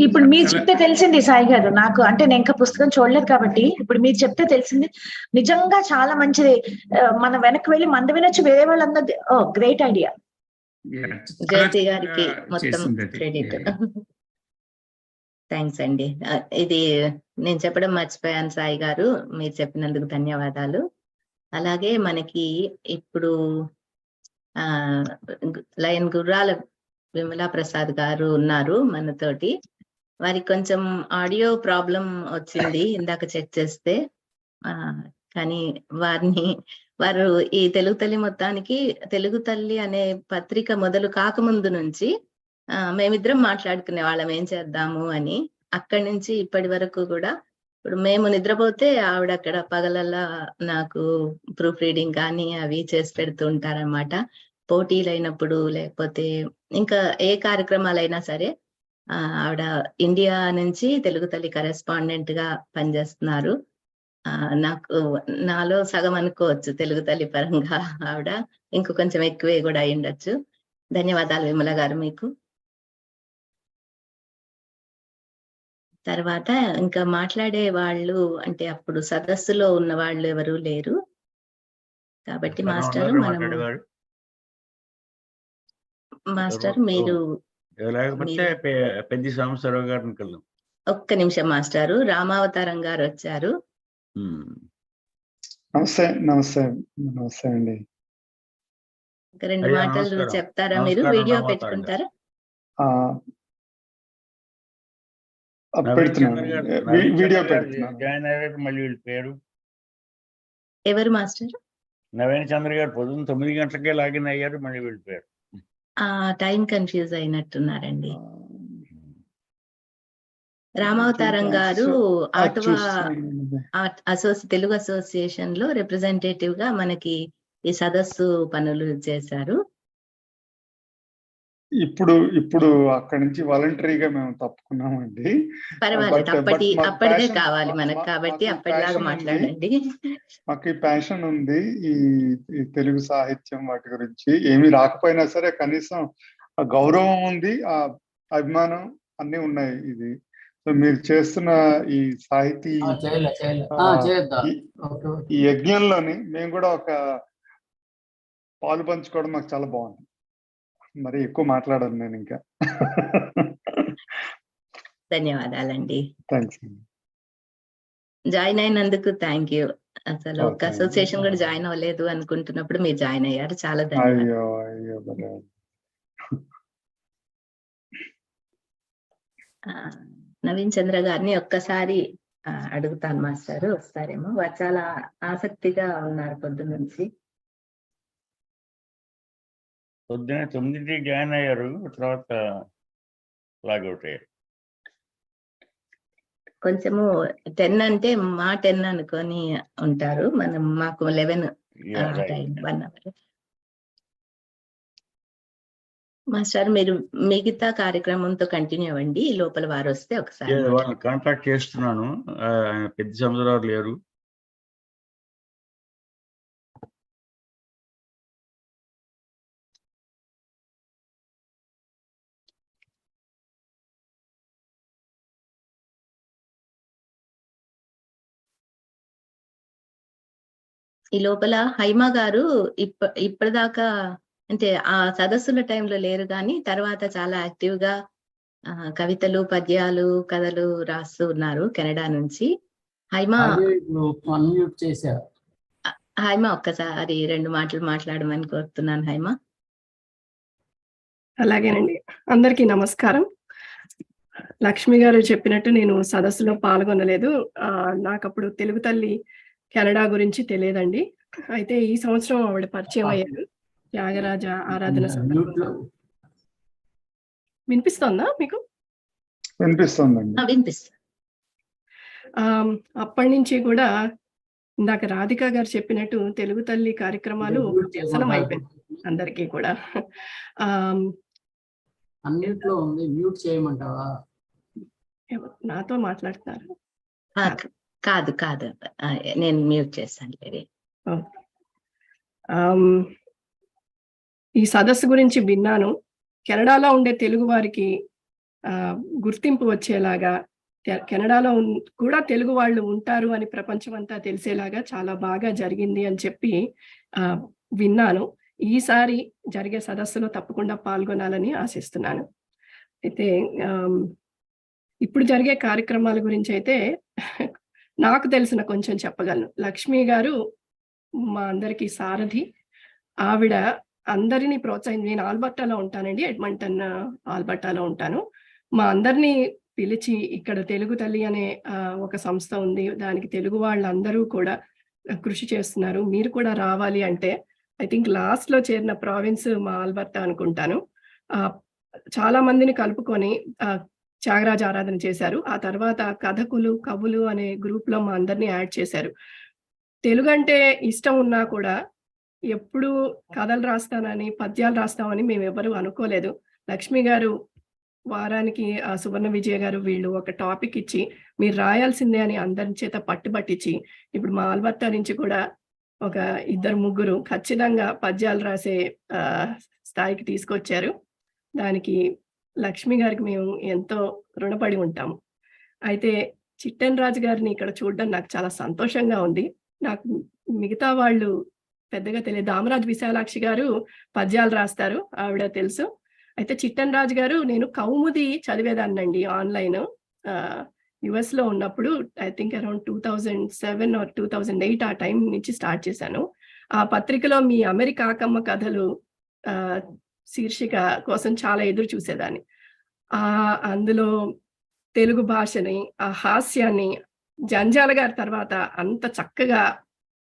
ఇప్పుడు మీరు చెప్తే తెలిసింది సాయి గారు నాకు, అంటే నేను ఇంకా పుస్తకం చూడలేదు కాబట్టి ఇప్పుడు మీరు చెప్తే తెలిసింది. నిజంగా చాలా మంచిది. మనం వెనక్కి వెళ్ళి మంద వినొచ్చు, వేరే వాళ్ళందరూ. ఓ గ్రేట్ ఐడియా. జ్యోతి గారికి మొత్తం క్రెడిట్. థ్యాంక్స్ అండి. ఇది నేను చెప్పడం మర్చిపోయాను సాయి గారు, మీరు చెప్పినందుకు ధన్యవాదాలు. అలాగే మనకి ఇప్పుడు లయన్ గుర్రాల విమలా ప్రసాద్ గారు ఉన్నారు మనతోటి. వారికి కొంచెం ఆడియో ప్రాబ్లం వచ్చింది ఇందాక చెక్ చేస్తే, కానీ వారు ఈ తెలుగు తల్లి మొత్తానికి, తెలుగు తల్లి అనే పత్రిక మొదలు కాకముందు నుంచి మేమిద్దరం మాట్లాడుకునే వాళ్ళం ఏం చేద్దాము అని. అక్కడి నుంచి ఇప్పటి వరకు కూడా ఇప్పుడు మేము నిద్రపోతే ఆవిడ అక్కడ పగలల్లా నాకు ప్రూఫ్ రీడింగ్ కానీ అవి చేసి పెడుతూ ఉంటారన్నమాట. పోటీలు అయినప్పుడు లేకపోతే ఇంకా ఏ కార్యక్రమాలైనా సరే ఆవిడ ఇండియా నుంచి తెలుగు తల్లి కరెస్పాండెంట్ గా పనిచేస్తున్నారు. నాకు నాలో సగం అనుకోవచ్చు తెలుగు తల్లి పరంగా ఆవిడ, ఇంకో కొంచెం ఎక్కువే కూడా అయి ఉండొచ్చు. ధన్యవాదాలు విమల గారు మీకు. తర్వాత ఇంకా మాట్లాడే వాళ్ళు అంటే అప్పుడు సదస్సులో ఉన్న వాళ్ళు ఎవరు లేరు కాబట్టి మాస్టర్ మీరు పెద్ద సంవత్సరం గారిని కలుద్దాం. ఒక్క నిమిషం మాస్టారు, రామావతారం గారు వచ్చారు. నమస్తే నమస్తే నమస్తే అండి. ఒక రెండు మాటలు చెప్తారా మీరు? వీడియో పెట్టుకుంటారా? వీడియో పెడుతున్నాను. మళ్ళీ వెళ్ళిపోయారు. ఎవరు మాస్టర్? నవీన్ చంద్ర గారు పొద్దున్న 9 గంటలకే లాగిన్ అయ్యారు, మళ్ళీ వెళ్ళిపోయారు. టైం కన్ఫ్యూజ్ అయినట్టున్నారండి. రామావతారం గారు ఆటవా తెలుగు అసోసియేషన్ లో రిప్రజెంటేటివ్ గా మనకి ఈ సదస్సు పనులు చేశారు. ఇప్పుడు అక్కడి నుంచి వాలంటరీగా మేము తప్పుకున్నామండి. పర్వాలేదు, అప్పటిదే కావాలి మనకు కాబట్టి అప్పటిలాగా మాట్లాడండి. మాకు ఈ ప్యాషన్ ఉంది ఈ తెలుగు సాహిత్యం వాటి గురించి. ఏమీ రాకపోయినా సరే కనీసం ఆ గౌరవం ఉంది, ఆ అభిమానం అన్ని ఉన్నాయి. ఇది మీరు చేస్తున్న ఈ సాహితీ ఈ యజ్ఞంలోని మేము కూడా ఒక పాలు పంచుకోవడం మాకు చాలా బాగుంది. మరి ఎక్కువ మాట్లాడను నేను ఇంకా. ధన్యవాదాలండి. థ్యాంక్స్. జాయిన్ అయినందుకు థ్యాంక్ యూ. అసలు ఒక అసోసియేషన్ కూడా జాయిన్ అవ్వలేదు అనుకుంటున్నప్పుడు మీరు జాయిన్ అయ్యారు, చాలా ధన్యవాదాలు. నవీన్ చంద్ర గారిని ఒక్కసారి అడుగుతాను మాస్టారు, వస్తారేమో. వారు చాలా ఆసక్తిగా ఉన్నారు పొద్దు నుంచి. పొద్దున 9కి జాయిన్ అయ్యారు, తర్వాత లాగౌట్ అయ్యారు. కొంచెము 10 అంటే మా 10 అనుకొని ఉంటారు, మనం మాకు 11 టైం 1 అవర్. మాస్టర్ మీరు మిగతా కార్యక్రమంతో కంటిన్యూ అవ్వండి, లోపల వారు వస్తే ఒకసారి వాళ్ళని కాంటాక్ట్ చేస్తున్నాను. పెద్ద సంవత్సరాలు లేరు. ఈ లోపల హైమా గారు ఇప్పటిదాకా అంటే ఆ సదస్సుల టైంలో లేరు, కానీ తర్వాత చాలా యాక్టివ్ గా కవితలు, పద్యాలు, కథలు రాస్తూ ఉన్నారు కెనడా నుంచి. హైమా ఒక్కసారి 2 మాటలు మాట్లాడమని కోరుతున్నాను. హైమా. అలాగేనండి. అందరికీ నమస్కారం. లక్ష్మి గారు చెప్పినట్టు నేను సదస్సులో పాల్గొనలేదు. నాకు అప్పుడు తెలుగు తల్లి కెనడా గురించి తెలియదండి. అయితే ఈ సంవత్సరం ఆవిడ పరిచయం అయ్యారు త్యాగరాజ ఆరాధన సందర్భంగా. వినిపిస్తోందా మీకు? వినిపిస్తుందండి. వినిపిస్తుంది. అప్పటి నుంచి కూడా ఇందాక రాధిక గారు చెప్పినట్టు తెలుగు తల్లి కార్యక్రమాలు వ్యసనం అయిపోయింది అందరికీ కూడా. అన్నిట్లో ఉంది, మ్యూట్ చేయమంటావా? నాతో మాట్లాడుతున్నారు? కాదు కాదు, నేను మ్యూట్ చేస్తాను. ఈ సదస్సు గురించి విన్నాను. కెనడాలో ఉండే తెలుగు వారికి గుర్తింపు వచ్చేలాగా, కెనడాలో కూడా తెలుగు వాళ్ళు ఉంటారు అని ప్రపంచం అంతా తెలిసేలాగా చాలా బాగా జరిగింది అని చెప్పి విన్నాను. ఈసారి జరిగే సదస్సులో తప్పకుండా పాల్గొనాలని ఆశిస్తున్నాను. అయితే ఇప్పుడు జరిగే కార్యక్రమాల గురించి అయితే నాకు తెలిసిన కొంచెం చెప్పగలను. లక్ష్మి గారు మా అందరికీ సారథి. ఆవిడ అందరినీ నేను ఆల్బర్టాలో ఉంటానండి, ఎడ్మంటన్ ఆల్బర్టాలో ఉంటాను. మా అందరినీ పిలిచి ఇక్కడ తెలుగు తల్లి అనే ఒక సంస్థ ఉంది, దానికి తెలుగు వాళ్ళందరూ కూడా కృషి చేస్తున్నారు, మీరు కూడా రావాలి అంటే, ఐ థింక్ లాస్ట్ లో చేరిన ప్రావిన్స్ మా ఆల్బర్టా అనుకుంటాను. చాలా మందిని కలుపుకొని త్యాగరాజ ఆరాధన చేశారు. ఆ తర్వాత కథకులు, కవులు అనే గ్రూప్ లో మా అందరినీ యాడ్ చేశారు. తెలుగు అంటే ఇష్టం ఉన్నా కూడా ఎప్పుడు కథలు రాస్తానని, పద్యాలు రాస్తామని మేము ఎవరు అనుకోలేదు. లక్ష్మి గారు వారానికి సువర్ణ విజయ గారు వీళ్ళు ఒక టాపిక్ ఇచ్చి మీరు రాయాల్సిందే అని అందరి చేత పట్టుబట్టించి ఇప్పుడు మా ఆల్బర్టా నుంచి కూడా ఒక 2-3 ఖచ్చితంగా పద్యాలు రాసే స్థాయికి తీసుకొచ్చారు. దానికి లక్ష్మి గారికి మేము ఎంతో రుణపడి ఉంటాము. అయితే చిట్టెన్ రాజు గారిని ఇక్కడ చూడడం నాకు చాలా సంతోషంగా ఉంది. నాకు మిగతా వాళ్ళు పెద్దగా తెలియదు. దామరాజు విశాలాక్షి గారు పద్యాలు రాస్తారు, ఆవిడ తెలుసు. అయితే చిట్టెన్ రాజు గారు, నేను కౌముది చదివేదాన్నండి ఆన్లైన్ యుఎస్ లో ఉన్నప్పుడు. ఐ థింక్ అరౌండ్ 2007 or 2008 ఆ టైం నుంచి స్టార్ట్ చేశాను. ఆ పత్రికలో మీ అమెరికాకమ్మ కథలు శీర్షిక కోసం చాలా ఎదురు చూసేదాన్ని. అందులో తెలుగు భాషని, ఆ హాస్యాన్ని, జంజాల గారి తర్వాత అంత చక్కగా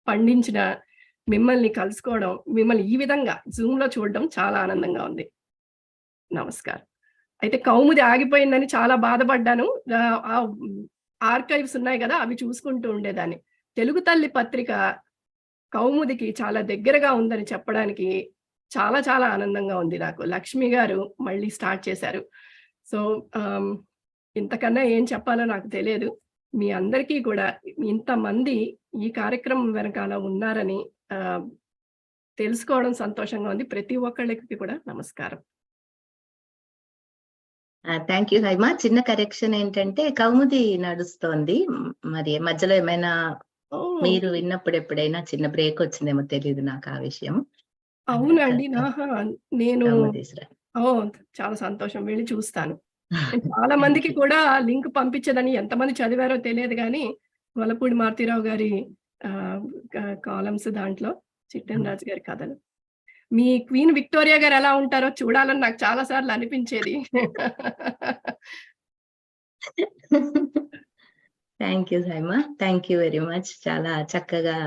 పండించిన మిమ్మల్ని కలుసుకోవడం, మిమ్మల్ని ఈ విధంగా జూమ్ లో చూడడం చాలా ఆనందంగా ఉంది. నమస్కారం. అయితే కౌముది ఆగిపోయిందని చాలా బాధపడ్డాను. ఆర్కైవ్స్ ఉన్నాయి కదా, అవి చూసుకుంటూ ఉండేదాన్ని. తెలుగు తల్లి పత్రిక కౌముదికి చాలా దగ్గరగా ఉందని చెప్పడానికి చాలా చాలా ఆనందంగా ఉంది నాకు. లక్ష్మి గారు మళ్ళీ స్టార్ట్ చేశారు. సో ఇంతకన్నా ఏం చెప్పాలో నాకు తెలియదు. మీ అందరికీ కూడా ఇంతమంది ఈ కార్యక్రమం వెనకాల ఉన్నారని తెలుసుకోవడం సంతోషంగా ఉంది. ప్రతి ఒక్కళ్ళకి కూడా నమస్కారం. Thank you Haima. చిన్న కరెక్షన్ ఏంటంటే కౌముది నడుస్తోంది, మరి మధ్యలో ఏమైనా మీరు విన్నప్పుడు ఎప్పుడైనా చిన్న బ్రేక్ వచ్చిందేమో తెలియదు నాకు ఆ విషయం. అవునండి, నేను చాలా సంతోషం, వెళ్ళి చూస్తాను. చాలా మందికి కూడా లింక్ పంపించదని, ఎంతమంది చదివారో తెలియదు కానీ వలపూడి మారుతీరావు గారి కాలమ్స్, దాంట్లో చిట్టెన్ రాజు గారి కథలు. మీ క్వీన్ విక్టోరియా గారు ఎలా ఉంటారో చూడాలని నాకు చాలా సార్లు అనిపించేది. Thank you Haima, thank you very much. చాలా చక్కగా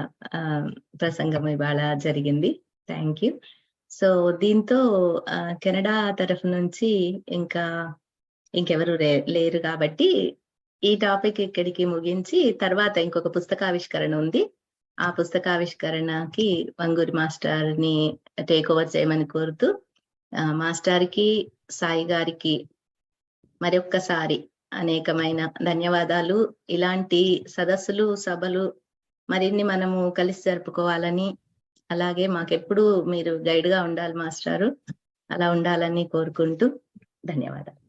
ప్రసంగం ఇవాళ జరిగింది. Thank you. సో దీంతో కెనడా తరఫు నుంచి ఇంకెవరు లేరు కాబట్టి ఈ టాపిక్ ఇక్కడికి ముగించి, తర్వాత ఇంకొక పుస్తకావిష్కరణ ఉంది. ఆ పుస్తకావిష్కరణకి వంగూరి మాస్టర్ ని టేక్ ఓవర్ చేయమని కోరుతూ, మాస్టర్ కి, సాయి గారికి మరొక్కసారి అనేకమైన ధన్యవాదాలు. ఇలాంటి సదస్సులు, సభలు మరిన్ని మనము కలిసి జరుపుకోవాలని, అలాగే మాకెప్పుడు మీరు గైడ్ గా ఉండాలి మాస్టారు, అలా ఉండాలని కోరుకుంటూ ధన్యవాదాలు.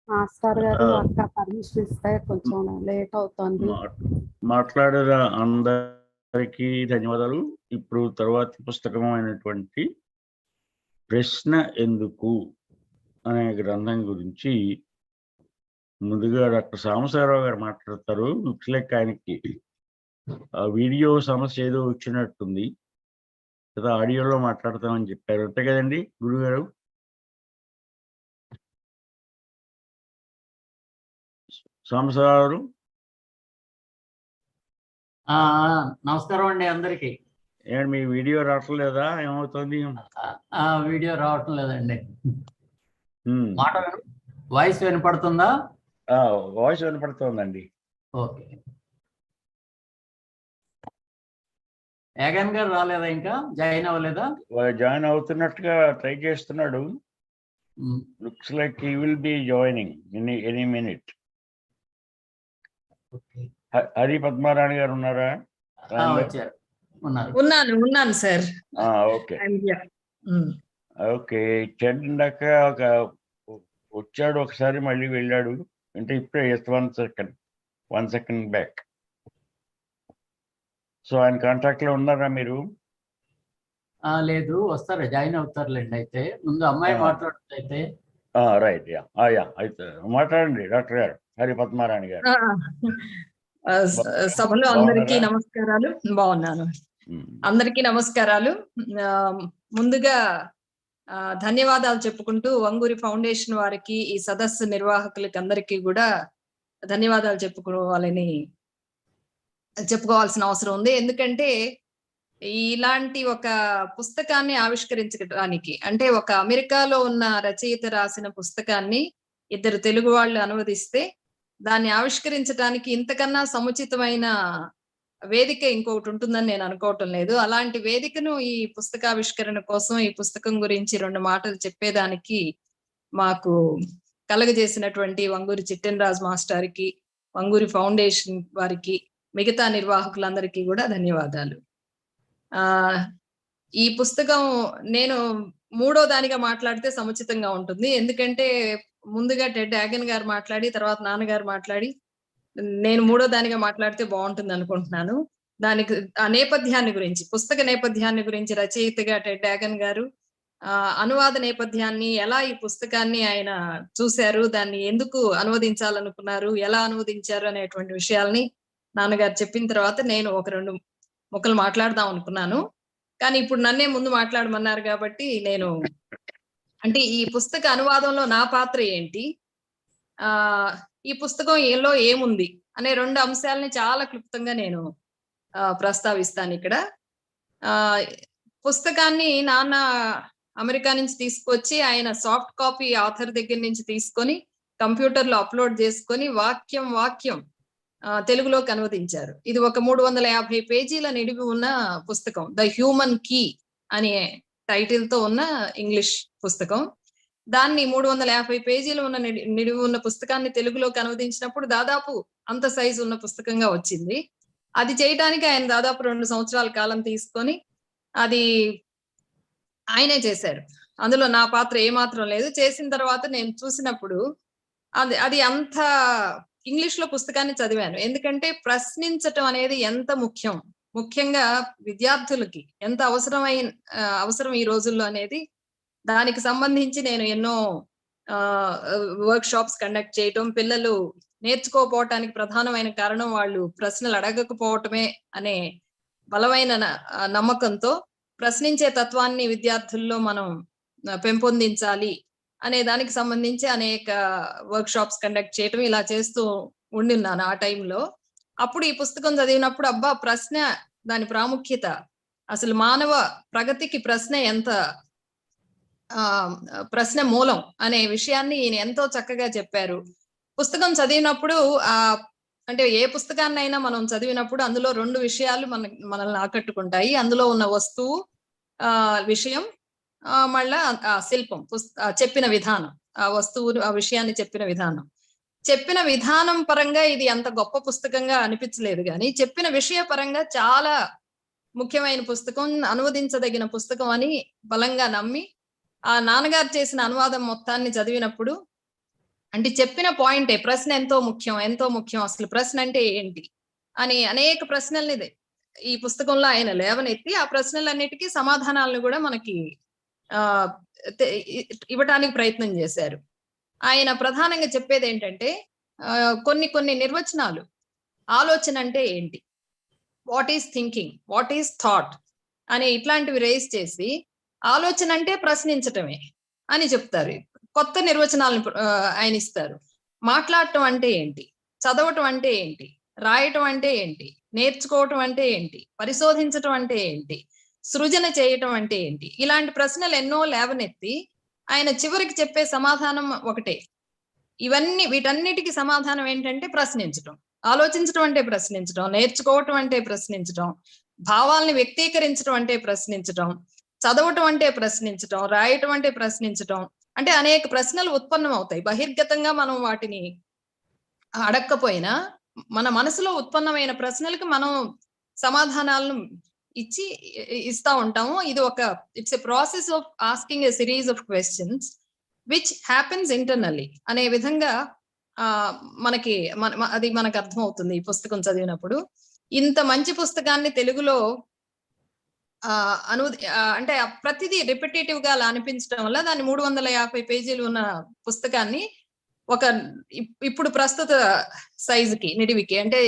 మాస్టర్ గారు అక్క పర్మిషన్ ఇస్తే కొంచెం లేట్ అవుతుంది. మాట్లాడిన అందరికీ ధన్యవాదాలు. ఇప్పుడు తర్వాతి పుస్తకం అయినటువంటి ప్రశ్న ఎందుకు అనే గ్రంథం గురించి ముందుగా డాక్టర్ సాంబశివరావు గారు మాట్లాడతారు. లైక్ ఆయనకి వీడియో సమస్య ఏదో వచ్చినట్టుంది కదా, ఆడియోలో మాట్లాడతామని చెప్పారు, అంతే కదండి గురుగారు? సాంబశివరావు నమస్కారం అండి అందరికి. ఏంటి మీ వీడియో రావట్లేదా? ఏమవుతుంది? వీడియో రావటం లేదండి. ఉమ్. వాయిస్ వినపడుతుందా? వాయిస్ వినపడుతుందండి. ఓకే. యాగన్ గారు రాలేదా? ఇంకా జాయిన్ అవ్వలేదా? జాయిన్ అవుతున్నట్టుగా ట్రై చేస్తున్నాడు. Looks like he will be joining any minute. Hari Padmarani గారు ఉన్నారా? వచ్చారు. ఉన్నాను సార్. Okay okay. ఇందాక వచ్చాడు ఒకసారి, మళ్ళీ వెళ్ళాడు. అంటే ఇప్పుడే జస్ట్ 1 సెకండ్ బ్యాక్. సో ఆయన కాంటాక్ట్ లో ఉన్నారా మీరు? లేదు, వస్తారా? జాయిన్ అవుతారులేండి. అయితే ముందు అమ్మాయి మాట్లాడుతుంది. అయితే రైట్. అయితే మాట్లాడండి డాక్టర్ గారు. హరి పద్మారాణి గారు. సభలో అందరికీ నమస్కారాలు. బాగున్నాను. అందరికీ నమస్కారాలు. ముందుగా ధన్యవాదాలు చెప్పుకుంటూ వంగూరి ఫౌండేషన్ వారికి, ఈ సదస్సు నిర్వాహకులకి అందరికీ కూడా ధన్యవాదాలు చెప్పుకోవాల్సిన అవసరం ఉంది. ఎందుకంటే ఇలాంటి ఒక పుస్తకాన్ని ఆవిష్కరించడానికి, అంటే ఒక అమెరికాలో ఉన్న రచయిత రాసిన పుస్తకాన్ని 2 తెలుగు వాళ్ళు అనువదిస్తే దాన్ని ఆవిష్కరించడానికి ఇంతకన్నా సముచితమైన వేదిక ఇంకొకటి ఉంటుందని నేను అనుకోవటం లేదు. అలాంటి వేదికను ఈ పుస్తకావిష్కరణ కోసం, ఈ పుస్తకం గురించి 2 మాటలు చెప్పేదానికి మాకు కలగజేసినటువంటి వంగూరి చిట్టెన్రాజు మాస్టర్కి, వంగూరి ఫౌండేషన్ వారికి, మిగతా నిర్వాహకులందరికీ కూడా ధన్యవాదాలు. ఈ పుస్తకం నేను 3వ దానిగా మాట్లాడితే సముచితంగా ఉంటుంది. ఎందుకంటే ముందుగా టెడ్ యాగన్ గారు మాట్లాడి, తర్వాత నాన్నగారు మాట్లాడి, నేను 3వ దానిగా మాట్లాడితే బాగుంటుంది అనుకుంటున్నాను. దానికి ఆ నేపథ్యాన్ని గురించి, పుస్తక నేపథ్యాన్ని గురించి రచయితగా టెడ్ యాగన్ గారు, అనువాద నేపథ్యాన్ని, ఎలా ఈ పుస్తకాన్ని ఆయన చూశారు, దాన్ని ఎందుకు అనువదించాలనుకున్నారు, ఎలా అనువదించారు అనేటువంటి విషయాల్ని నాన్నగారు చెప్పిన తర్వాత నేను ఒక 2 ముక్కలు మాట్లాడదాం అనుకున్నాను. కానీ ఇప్పుడు నన్నే ముందు మాట్లాడమన్నారు కాబట్టి నేను, అంటే ఈ పుస్తక అనువాదంలో నా పాత్ర ఏంటి, ఈ పుస్తకం ఏముంది అనే 2 అంశాలని చాలా క్లుప్తంగా నేను ప్రస్తావిస్తాను ఇక్కడ. పుస్తకాన్ని నాన్న అమెరికా నుంచి తీసుకొచ్చి, ఆయన సాఫ్ట్ కాపీ ఆథర్ దగ్గర నుంచి తీసుకొని కంప్యూటర్లో అప్లోడ్ చేసుకొని వాక్యం తెలుగులోకి అనువదించారు. ఇది ఒక 350 పేజీల నిడివి ఉన్న పుస్తకం. ద హ్యూమన్ కీ అనే టైటిల్ తో ఉన్న ఇంగ్లీష్ పుస్తకం. దాన్ని 350 పేజీలు ఉన్న నిడివి ఉన్న పుస్తకాన్ని తెలుగులోకి అనువదించినప్పుడు దాదాపు అంత సైజు ఉన్న పుస్తకంగా వచ్చింది. అది చేయడానికి ఆయన దాదాపు 2 సంవత్సరాల కాలం తీసుకొని అది ఆయనే చేశారు. అందులో నా పాత్ర ఏమాత్రం లేదు. చేసిన తర్వాత నేను చూసినప్పుడు అది అంత ఇంగ్లీష్ లో పుస్తకాన్ని చదివాను. ఎందుకంటే ప్రశ్నించటం అనేది ఎంత ముఖ్యంగా విద్యార్థులకి ఎంత అవసరం ఈ రోజుల్లో అనేది, దానికి సంబంధించి నేను ఎన్నో వర్క్ షాప్స్ కండక్ట్ చేయటం, పిల్లలు నేర్చుకోకపోవటానికి ప్రధానమైన కారణం వాళ్ళు ప్రశ్నలు అడగకపోవటమే అనే బలమైన నమ్మకంతో ప్రశ్నించే తత్వాన్ని విద్యార్థుల్లో మనం పెంపొందించాలి అనే దానికి సంబంధించి అనేక వర్క్ షాప్స్ కండక్ట్ చేయటం, ఇలా చేస్తూ ఉండిన్నాను ఆ టైంలో. అప్పుడు ఈ పుస్తకం చదివినప్పుడు అబ్బా, దాని ప్రాముఖ్యత, అసలు మానవ ప్రగతికి ప్రశ్న మూలం అనే విషయాన్ని ఈయన ఎంతో చక్కగా చెప్పారు. పుస్తకం చదివినప్పుడు అంటే ఏ పుస్తకాన్నైనా మనం చదివినప్పుడు అందులో 2 విషయాలు మనల్ని ఆకట్టుకుంటాయి. అందులో ఉన్న వస్తువు, విషయం, మళ్ళా శిల్పం, చెప్పిన విధానం, ఆ వస్తువు, ఆ విషయాన్ని చెప్పిన విధానం పరంగా ఇది అంత గొప్ప పుస్తకంగా అనిపించలేదు. కానీ చెప్పిన విషయ పరంగా చాలా ముఖ్యమైన పుస్తకం, అనువదించదగిన పుస్తకం అని బలంగా నమ్మి, ఆ నాన్నగారు చేసిన అనువాదం మొత్తాన్ని చదివినప్పుడు, అంటే చెప్పిన పాయింటే, ప్రశ్న ఎంతో ముఖ్యం, అసలు ప్రశ్న అంటే ఏంటి అని అనేక ప్రశ్నల్ని ఈ పుస్తకంలో ఆయన లేవనెత్తి, ఆ ప్రశ్నలన్నిటికీ సమాధానాలను కూడా మనకి ఇవ్వటానికి ప్రయత్నం చేశారు. ఆయన ప్రధానంగా చెప్పేది ఏంటంటే, కొన్ని నిర్వచనాలు, ఆలోచన అంటే ఏంటి, what is thinking, what is thought అని ఇట్లాంటివి రేస్ చేసి, ఆలోచన అంటే ప్రశ్నించటమే అని చెప్తారు. కొత్త నిర్వచనాలను ఆయన ఇస్తారు. మాట్లాడటం అంటే ఏంటి, చదవటం అంటే ఏంటి, రాయటం అంటే ఏంటి, నేర్చుకోవటం అంటే ఏంటి, పరిశోధించటం అంటే ఏంటి, సృజన చేయటం అంటే ఏంటి, ఇలాంటి ప్రశ్నలు ఎన్నో లేవనెత్తి ఆయన చివరికి చెప్పే సమాధానం ఒకటే. వీటన్నిటికీ సమాధానం ఏంటంటే ప్రశ్నించటం. ఆలోచించడం అంటే ప్రశ్నించడం, నేర్చుకోవటం అంటే ప్రశ్నించడం, భావాల్ని వ్యక్తీకరించడం అంటే ప్రశ్నించడం, చదవటం అంటే ప్రశ్నించడం, రాయటం అంటే ప్రశ్నించడం. అంటే అనేక ప్రశ్నలు ఉత్పన్నం అవుతాయి. బహిర్గతంగా మనం వాటిని అడక్కపోయినా మన మనసులో ఉత్పన్నమైన ప్రశ్నలకు మనం సమాధానాలను ఇస్తా ఉంటాము. ఇది it's a process of asking a series of questions which happens internally అనే విధంగా అది మనకు అర్థమవుతుంది ఈ పుస్తకం చదివినప్పుడు. ఇంత మంచి పుస్తకాన్ని తెలుగులో అంటే ప్రతిదీ రిపిటేటివ్ గా అలా అనిపించడం వల్ల దాన్ని 350 పేజీలు ఉన్న పుస్తకాన్ని ఇప్పుడు ప్రస్తుత సైజుకి నిడివికి అంటే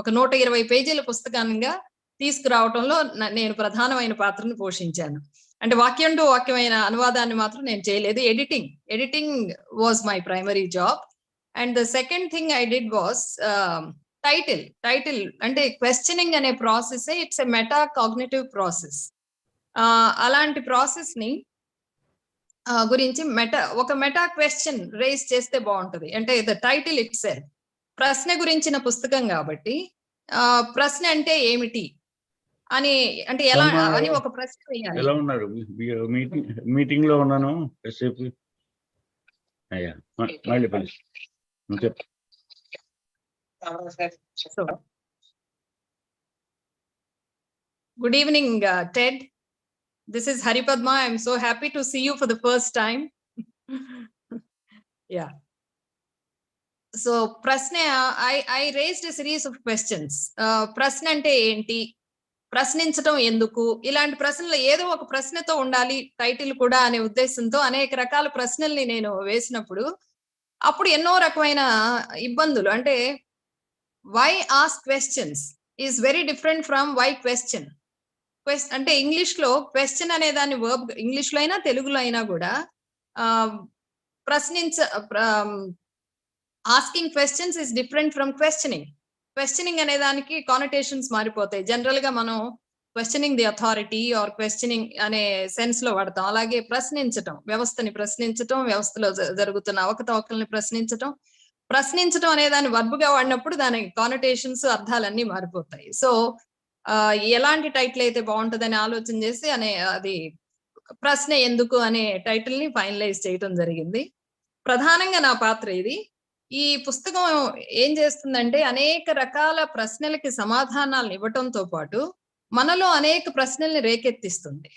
ఒక 120 పేజీల పుస్తకంగా తీసుకురావటంలో నేను ప్రధానమైన పాత్రను పోషించాను. అంటే వాక్యం టు వాక్యమైన అనువాదాన్ని మాత్రం నేను చేయలేదు. Editing was my primary job. And the second thing I did was title అంటే క్వశ్చనింగ్ అనే process it's a meta cognitive process. అలాంటి ప్రాసెస్ ని గురించి ఒక మెటా క్వశ్చన్ రేస్ చేస్తే బాగుంటది. అంటే ద టైటిల్ ఇట్ సెల్ఫ్ ప్రశ్న గురించిన పుస్తకం కాబట్టి ప్రశ్న అంటే ఏమిటి అని, అంటే ఎలా అని ఒక ప్రశ్న వేయాలి. ఎలా ఉన్నారు? మీటింగ్ లో ఉన్నాను. మళ్ళీ Good evening, Ted. This is Haripadma. I'm so happy to see you for the first time. Yeah. So, prasna, I raised a series of questions. Prasna ante enti? ప్రశ్నించటం ఎందుకు? ఇలాంటి ప్రశ్నలు ఏదో ఒక ప్రశ్నతో ఉండాలి టైటిల్ కూడా అనే ఉద్దేశంతో అనేక రకాల ప్రశ్నల్ని నేను వేసినప్పుడు అప్పుడు ఎన్నో రకమైన ఇబ్బందులు. అంటే why ask questions is very different from why question. అంటే ఇంగ్లీష్ లో క్వశ్చన్ అనే దాన్ని వర్బ్, ఇంగ్లీష్ లో అయినా తెలుగులో అయినా కూడా asking questions is different from questioning. Questioning అనే దానికి కానోటేషన్స్ మారిపోతాయి. జనరల్ గా మనం questioning the authority or questioning అనే సెన్స్ లో వాడతాం. అలాగే ప్రశ్నించటం, వ్యవస్థని ప్రశ్నించటం, వ్యవస్థలో జరుగుతున్న అవకతవకల్ని ప్రశ్నించటం అనే దాన్ని వర్బుగా వాడినప్పుడు దాని కానోటేషన్స్ అర్థాలన్నీ మారిపోతాయి. సో ఎలాంటి టైటిల్ అయితే బాగుంటుందని ఆలోచన చేసి అది ప్రశ్న ఎందుకు అనే టైటిల్ ని ఫైనలైజ్ చేయటం జరిగింది. ప్రధానంగా నా పాత్ర ఇది. ఈ పుస్తకం ఏం చేస్తుందంటే అనేక రకాల ప్రశ్నలకి సమాధానాలను ఇవ్వటంతో పాటు మనలో అనేక ప్రశ్నల్ని రేకెత్తిస్తుంది.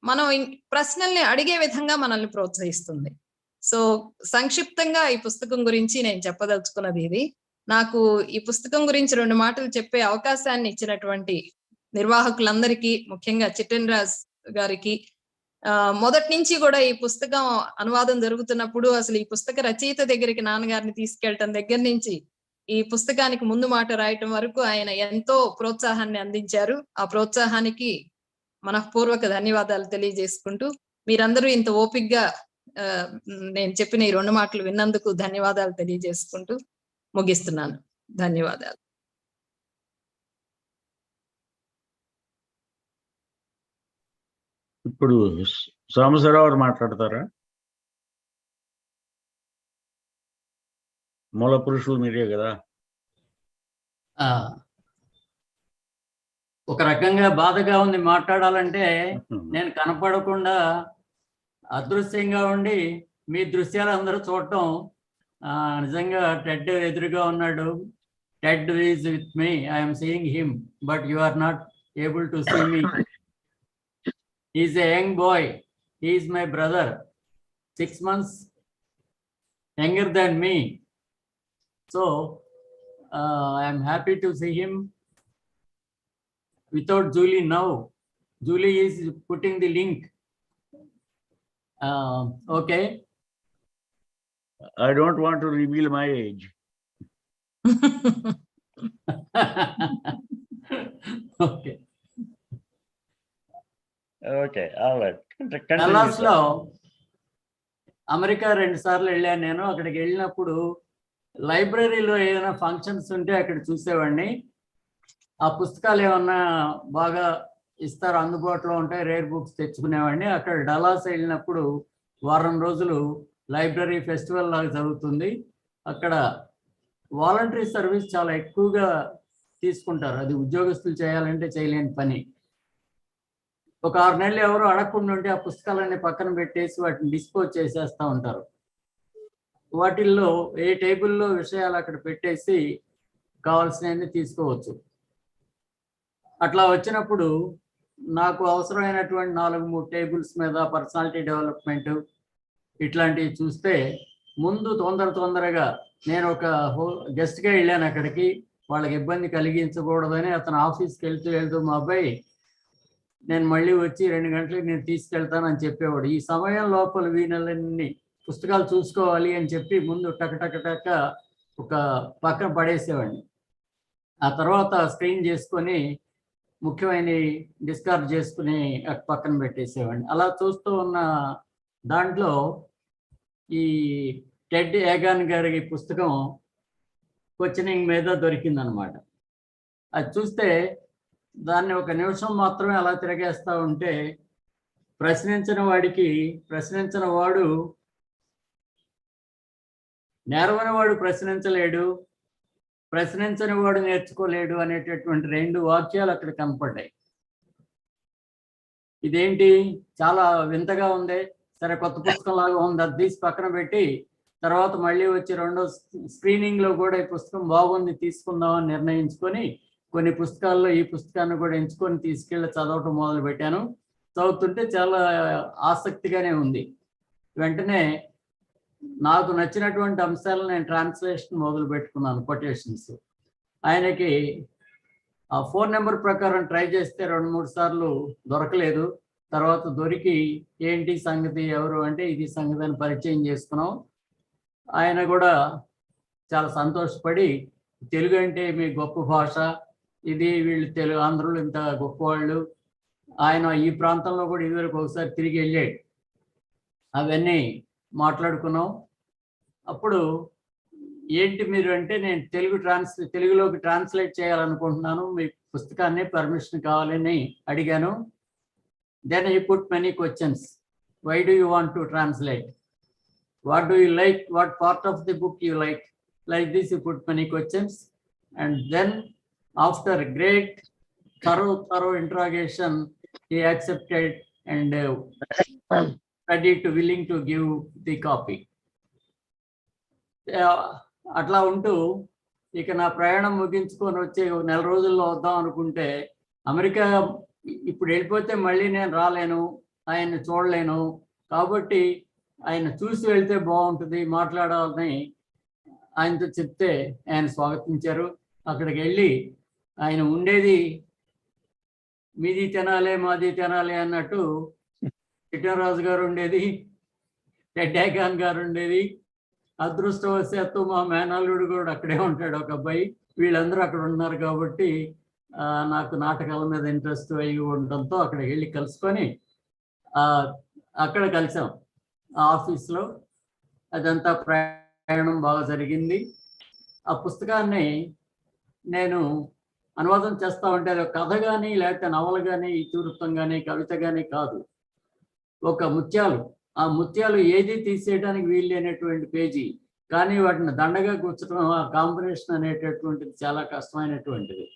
మనం ప్రశ్నల్ని అడిగే విధంగా మనల్ని ప్రోత్సహిస్తుంది. సో సంక్షిప్తంగా ఈ పుస్తకం గురించి నేను చెప్పదలుచుకున్నది ఇది. నాకు ఈ పుస్తకం గురించి 2 మాటలు చెప్పే అవకాశాన్ని ఇచ్చినటువంటి నిర్వాహకులందరికీ, ముఖ్యంగా చిట్టెన్ రాజ్ గారికి, మొదటి నుంచి కూడా ఈ పుస్తకం అనువాదం జరుగుతున్నప్పుడు అసలు ఈ పుస్తక రచయిత దగ్గరికి నాన్నగారిని తీసుకెళ్ళటం దగ్గర నుంచి ఈ పుస్తకానికి ముందు మాట రాయటం వరకు ఆయన ఎంతో ప్రోత్సాహాన్ని అందించారు. ఆ ప్రోత్సాహానికి మనఃపూర్వక ధన్యవాదాలు తెలియజేసుకుంటూ, మీరందరూ ఇంత ఓపికగా నేను చెప్పిన ఈ 2 మాటలు విన్నందుకు ధన్యవాదాలు తెలియజేసుకుంటూ ముగిస్తున్నాను. ధన్యవాదాలు. ఇప్పుడు సోమశేఖరరావు మాట్లాడతారా? మూల పురుషులు మీరే కదా. ఒక రకంగా బాధగా ఉంది మాట్లాడాలంటే. నేను కనపడకుండా అదృశ్యంగా ఉండి మీ దృశ్యాలు అందరూ చూడటం నిజంగా టెడ్ ఎదురుగా ఉన్నాడు. Ted is with me, I'm seeing him, but you are not able to see me. He is a young boy. He is my brother, 6 months younger than me. So I am happy to see him without Julie now. Julie is putting the link. Okay. I don't want to reveal my age. Okay. Okay, all right. Dallas లో America 2 సార్లు వెళ్ళాను నేను. అక్కడికి వెళ్ళినప్పుడు లైబ్రరీలో ఏదైనా functions ఉంటే అక్కడ చూసేవాడిని. ఆ పుస్తకాలు ఏమన్నా బాగా ఇస్తారు, అందుబాటులో ఉంటాయి, రేర్ బుక్స్ తెచ్చుకునేవాడిని. అక్కడ డలాస్ వెళ్ళినప్పుడు వారం రోజులు లైబ్రరీ ఫెస్టివల్ లాగా జరుగుతుంది. అక్కడ వాలంటరీ సర్వీస్ చాలా ఎక్కువగా తీసుకుంటారు. అది ఉద్యోగస్తులు చేయాలంటే చేయలేని పని. ఒక 6 నెలలు ఎవరు అడగకుండా ఉంటే ఆ పుస్తకాలన్నీ పక్కన పెట్టేసి వాటిని డిస్పోజ్ చేసేస్తూ ఉంటారు. వాటిల్లో ఏ టేబుల్లో విషయాలు అక్కడ పెట్టేసి కావాల్సినవన్నీ తీసుకోవచ్చు. అట్లా వచ్చినప్పుడు నాకు అవసరమైనటువంటి 4-3 టేబుల్స్ మీద పర్సనాలిటీ డెవలప్మెంట్ ఇట్లాంటివి చూస్తే ముందు తొందరగా నేను ఒక గెస్ట్గా వెళ్ళాను అక్కడికి. వాళ్ళకి ఇబ్బంది కలిగించకూడదని అతను ఆఫీస్కి వెళ్తూ మా అబ్బాయి నేను మళ్ళీ వచ్చి 2 గంటలకు నేను తీసుకెళ్తానని చెప్పేవాడు. ఈ సమయం లోపల వీళ్ళన్ని పుస్తకాలు చూసుకోవాలి అని చెప్పి ముందు టక ఒక పక్కన పడేసేవాడిని. ఆ తర్వాత స్క్రీన్ చేసుకొని ముఖ్యమైనవి డిస్కార్డ్ చేసుకుని పక్కన పెట్టేసేవాడిని. అలా చూస్తూ ఉన్న దాంట్లో ఈ టెడ్ ఏగాన్ గారి పుస్తకం క్వశ్చనింగ్ మీద దొరికిందనమాట. అది చూస్తే దాన్ని ఒక నిమిషం మాత్రమే అలా తిరగేస్తూ ఉంటే ప్రశ్నించిన వాడు నేర్వని వాడు ప్రశ్నించలేడు, ప్రశ్నించని వాడు నేర్చుకోలేడు అనేటటువంటి 2 వాక్యాలు అక్కడ కనపడ్డాయి. ఇదేంటి చాలా వింతగా ఉంది, సరే కొత్త పుస్తకం లాగా ఉంది, అది తీసి పక్కన పెట్టి తర్వాత మళ్ళీ వచ్చి రెండో స్క్రీనింగ్లో కూడా ఈ పుస్తకం బాగుంది తీసుకుందామని నిర్ణయించుకొని కొన్ని పుస్తకాల్లో ఈ పుస్తకాన్ని కూడా ఎంచుకొని తీసుకెళ్ళి చదవటం మొదలు పెట్టాను. చదువుతుంటే చాలా ఆసక్తిగానే ఉంది. వెంటనే నాకు నచ్చినటువంటి అంశాలను నేను ట్రాన్స్లేషన్ మొదలు పెట్టుకున్నాను, కొటేషన్స్. ఆయనకి ఆ 4 నెంబర్ ప్రకారం ట్రై చేస్తే 2-3 సార్లు దొరకలేదు. తర్వాత దొరికి ఏంటి సంగతి, ఎవరు అంటే ఇది సంగతి అని పరిచయం చేసుకున్నాం. ఆయన కూడా చాలా సంతోషపడి తెలుగు అంటే మీ గొప్ప భాష, ఇది వీళ్ళు ఆంధ్రులు ఇంత గొప్పవాళ్ళు. ఆయన ఈ ప్రాంతంలో కూడా ఇదివరకు ఒకసారి తిరిగి వెళ్ళాడు. అవన్నీ మాట్లాడుకున్నాం. అప్పుడు ఏంటి మీరు అంటే నేను తెలుగులోకి ట్రాన్స్లేట్ చేయాలనుకుంటున్నాను, మీ పుస్తకాన్ని పర్మిషన్ కావాలని అడిగాను. Then he put many questions. Why do you want to translate, what do you like, what part of the book you like this he put many questions. And then after great thorough interrogation he accepted and ready to willing to give the copy. అట్లా ఉంటూ ఇక నా ప్రయాణం ముగించుకొని వచ్చే 1 నెల రోజుల్లో వద్దాం అనుకుంటే అమెరికా ఇప్పుడు వెళ్ళిపోతే మళ్ళీ నేను రాలేను, ఆయన్ని చూడలేను, కాబట్టి ఆయన చూసి వెళ్తే బాగుంటుంది మాట్లాడాలని ఆయనతో చెప్తే ఆయన స్వాగతించారు. అక్కడికి వెళ్ళి ఆయన ఉండేది మీది తినాలే మాది తినాలి అన్నట్టు చిట్టరాజు గారు ఉండేది, టెడ్ ఏగాన్ గారు ఉండేది. అదృష్టవశాత్తు మా మేనల్లుడు కూడా అక్కడే ఉంటాడు, ఒక అబ్బాయి. వీళ్ళందరూ అక్కడ ఉన్నారు కాబట్టి నాకు నాటకాల మీద ఇంట్రెస్ట్ అయ్యి ఉండటంతో అక్కడికి వెళ్ళి కలుసుకొని అక్కడ కలిసాం ఆఫీస్లో. అదంతా ప్రయాణం బాగా జరిగింది. ఆ పుస్తకాన్ని నేను అనువాదం చేస్తా ఉంటే అది ఒక కథ కానీ లేకపోతే నవల కానీ ఇతివృత్తం కానీ కవిత కానీ కాదు, ఒక ముత్యాలు. ఆ ముత్యాలు ఏది తీసేయడానికి వీలు లేనటువంటి పేజీ, కానీ వాటిని దండగా కూర్చడం, ఆ కాంబినేషన్ అనేటటువంటిది చాలా కష్టమైనటువంటిది.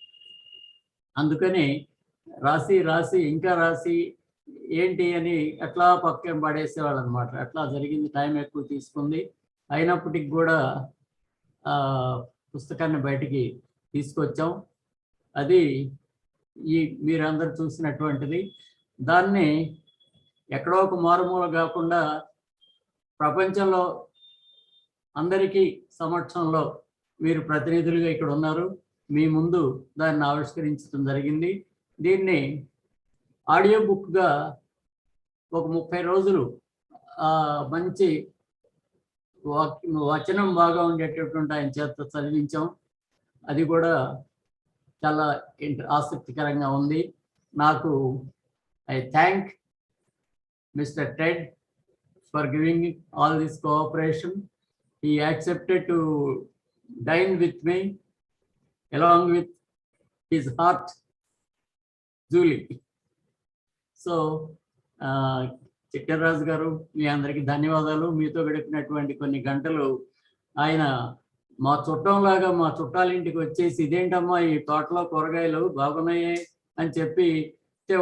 అందుకని రాసి ఇంకా రాసి ఏంటి అని అట్లా పక్కన పడేసేవాళ్ళు అనమాట. అట్లా జరిగింది. టైం ఎక్కువ తీసుకుంది. అయినప్పటికి కూడా పుస్తకాన్ని బయటికి తీసుకొచ్చాం. అది మీరందరూ చూసినటువంటిది. దాన్ని ఎక్కడో ఒక మారుమూల కాకుండా ప్రపంచంలో అందరికీ సమక్షంలో మీరు ప్రతినిధులుగా ఇక్కడ ఉన్నారు, మీ ముందు దాన్ని ఆవిష్కరించడం జరిగింది. దీన్ని ఆడియో బుక్గా ఒక 30 రోజులు మంచి వచనం బాగా ఉండేటటువంటి ఆయన చేత చదివించాం. అది కూడా చాలా ఆసక్తికరంగా ఉంది. నాకు I thank Mr. Ted for giving all this cooperation. He accepted to dine with me along with his heart, Julie. So Chittaraju garu, మీ అందరికీ ధన్యవాదాలు. మీతో గడిపినటువంటి కొన్ని గంటలు ఆయన మా చుట్టంలాగా మా చుట్టాల ఇంటికి వచ్చేసి, ఇదేంటమ్మా ఈ తోటలో కూరగాయలు బాగున్నాయి అని చెప్పి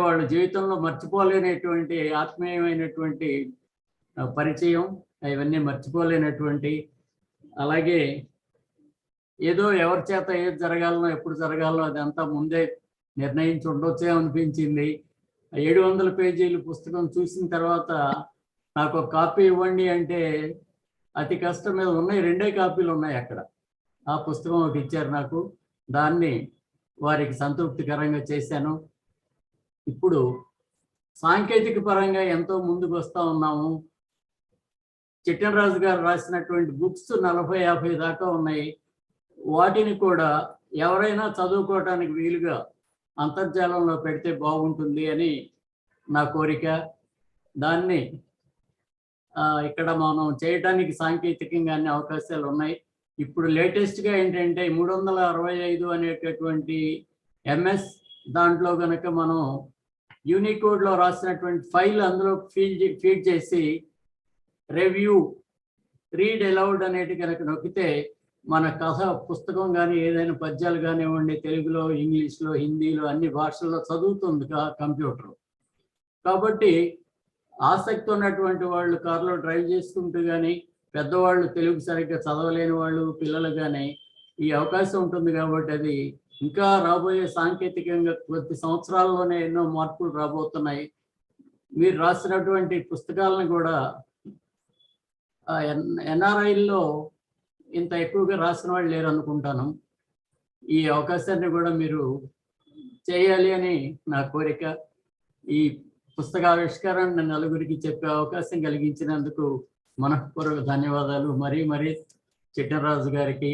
వాళ్ళు జీవితంలో మర్చిపోలేనటువంటి ఆత్మీయమైనటువంటి పరిచయం, ఇవన్నీ మర్చిపోలేనటువంటి. అలాగే ఏదో ఎవరి చేత ఏది జరగాలనో ఎప్పుడు జరగాలనో అదంతా ముందే నిర్ణయించి ఉండొచ్చే అనిపించింది. 700 పేజీలు పుస్తకం చూసిన తర్వాత నాకు ఒక కాపీ ఇవ్వండి అంటే అతి కష్టం మీద ఉన్నాయి. 2 కాపీలు ఉన్నాయి అక్కడ. ఆ పుస్తకం ఒకటి ఇచ్చారు నాకు. దాన్ని వారికి సంతృప్తికరంగా చేశాను. ఇప్పుడు సాంకేతిక పరంగా ఎంతో ముందుకు వస్తూ ఉన్నాము. చిట్టరాజు గారు రాసినటువంటి బుక్స్ 40-50 దాకా ఉన్నాయి. వాటిని కూడా ఎవరైనా చదువుకోవటానికి వీలుగా అంతర్జాలంలో పెడితే బాగుంటుంది అని నా కోరిక. దాన్ని ఇక్కడ మనం చేయటానికి సాంకేతికంగా అన్ని అవకాశాలు ఉన్నాయి. ఇప్పుడు లేటెస్ట్గా ఏంటంటే 365 అనేటటువంటి MS దాంట్లో కనుక మనం యూనికోడ్లో రాసినటువంటి ఫైల్ అందులో ఫీడ్ చేసి రివ్యూ, రీడ్ అలౌడ్ అనేది కనుక నొక్కితే మన కథ పుస్తకం కానీ ఏదైనా పద్యాలు కానివ్వండి, తెలుగులో, ఇంగ్లీష్లో, హిందీలో అన్ని భాషల్లో చదువుతుంది కంప్యూటర్. కాబట్టి ఆసక్తి ఉన్నటువంటి వాళ్ళు కారులో డ్రైవ్ చేసుకుంటూ కానీ, పెద్దవాళ్ళు తెలుగు సరిగ్గా చదవలేని వాళ్ళు, పిల్లలు కానీ ఈ అవకాశం ఉంటుంది. కాబట్టి అది ఇంకా రాబోయే సాంకేతికంగా కొద్ది సంవత్సరాల్లోనే ఎన్నో మార్పులు రాబోతున్నాయి. మీరు రాసినటువంటి పుస్తకాలను కూడా NRIల్లో ఇంత ఎక్కువగా రాసిన వాళ్ళు లేరు అనుకుంటాను. ఈ అవకాశాన్ని కూడా మీరు చేయాలి అని నా కోరిక. ఈ పుస్తకావిష్కరణ నలుగురికి చెప్పే అవకాశం కలిగించినందుకు మనఃపూర్వక ధన్యవాదాలు. మరీ చిట్టరాజు గారికి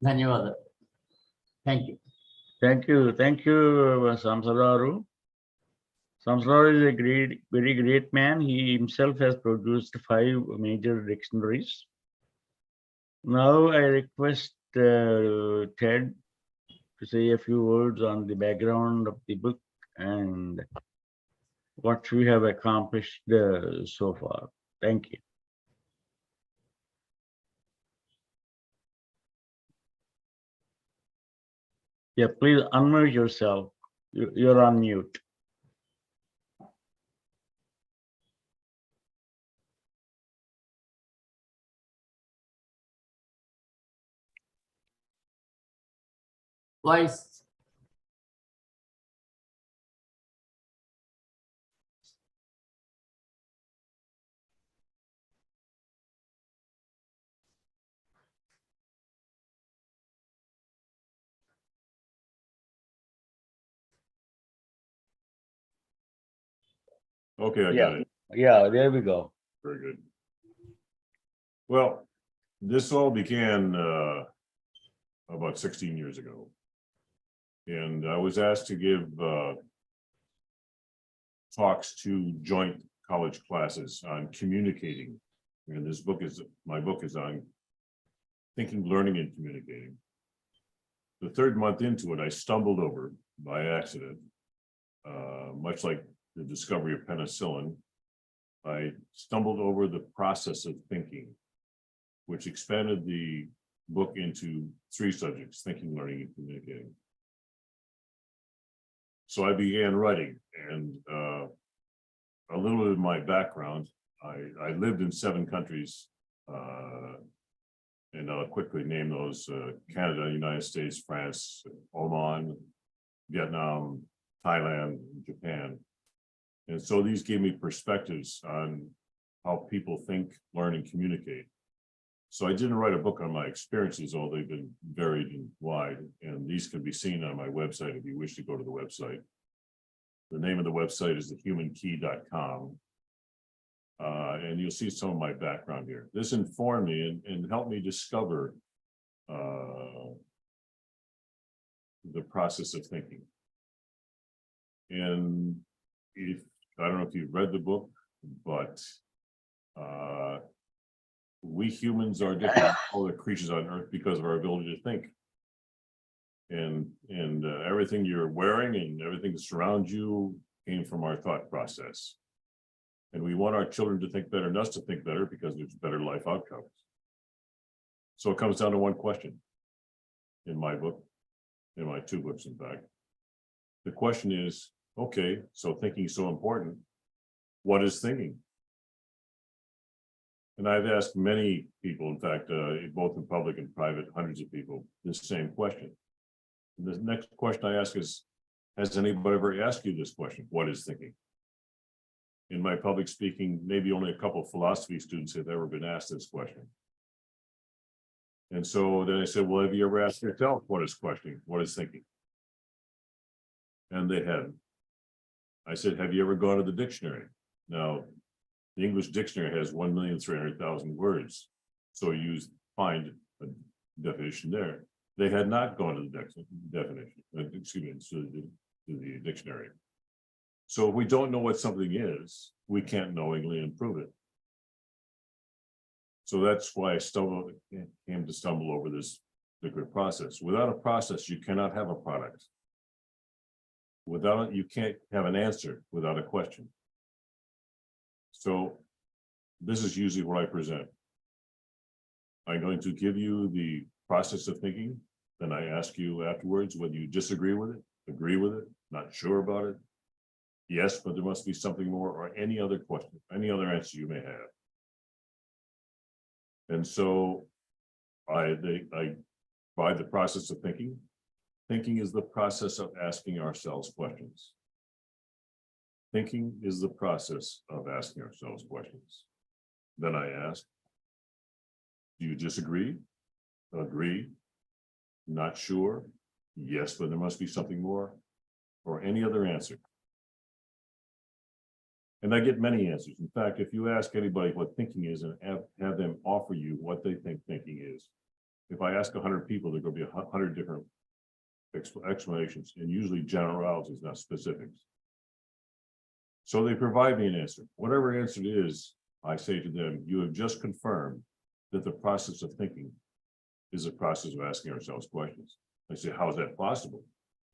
ధన్యవాదాలు. Thank you. Samsararu. Samsararu is a very great man. He himself has produced 5 major dictionaries. Now I request Ted to say a few words on the background of the book and what we have accomplished so far. Thank you. Yeah, please unmute yourself. You're on mute. Voice. Okay, I got it. Yeah, there we go. Very good. Well, this all began about 16 years ago. And I was asked to give talks to joint college classes on communicating. And my book is on thinking, learning, and communicating. The 3rd month into it, I stumbled over by accident, much like the discovery of penicillin. I stumbled over the process of thinking, which expanded the book into 3 subjects: thinking, learning, and communicating. So I began writing, and a little bit of my background. I lived in 7 countries, and I'll quickly name those: Canada, United States, France, Oman, Vietnam, Thailand, Japan. And so these gave me perspectives on how people think, learn, and communicate. So I didn't write a book on my experiences, although they've been varied and wide, and these can be seen on my website if you wish to go to the website. The name of the website is thehumankey.com. And you'll see some of my background here. This informed me and helped me discover the process of thinking. And I don't know if you've read the book, but we humans are different from other creatures on Earth because of our ability to think. And everything you're wearing and everything that surrounds you came from our thought process. And we want our children to think better and us to think better because there's better life outcomes. So it comes down to one question in my book, in my 2 books, in fact. The question is, okay, so thinking is so important. What is thinking? And I've asked many people, in fact, both in public and private, hundreds of people, this same question. And the next question I ask is, has anybody ever asked you this question? What is thinking? In my public speaking, maybe only a couple of philosophy students have ever been asked this question. And so then I said, well, have you ever asked yourself what is questioning? What is thinking? And they hadn't. I said, have you ever gone to the dictionary? Now, the English dictionary has 1,300,000 words. So you find a definition there. They had not gone to the definition, to the dictionary. So if we don't know what something is, we can't knowingly improve it. So that's why I came to stumble over this particular process. Without a process, you cannot have a product. Without it, you can't have an answer without a question. So this is usually what I present. I'm going to give you the process of thinking. Then I ask you afterwards whether you disagree with it, agree with it, not sure about it. Yes, but there must be something more, or any other question, any other answer you may have. And so I provide the process of thinking. Thinking is the process of asking ourselves questions. Thinking is the process of asking ourselves questions. Then I ask, do you disagree? Agree? Not sure? Yes, but there must be something more, or any other answer. And I get many answers. In fact, if you ask anybody what thinking is and have them offer you what they think thinking is, if I ask 100 people, there are going to be 100 different explanations, and usually generalities, not specifics. So they provide me an answer. Whatever answer it is, I say to them, you have just confirmed that the process of thinking is a process of asking ourselves questions. I say, how is that possible?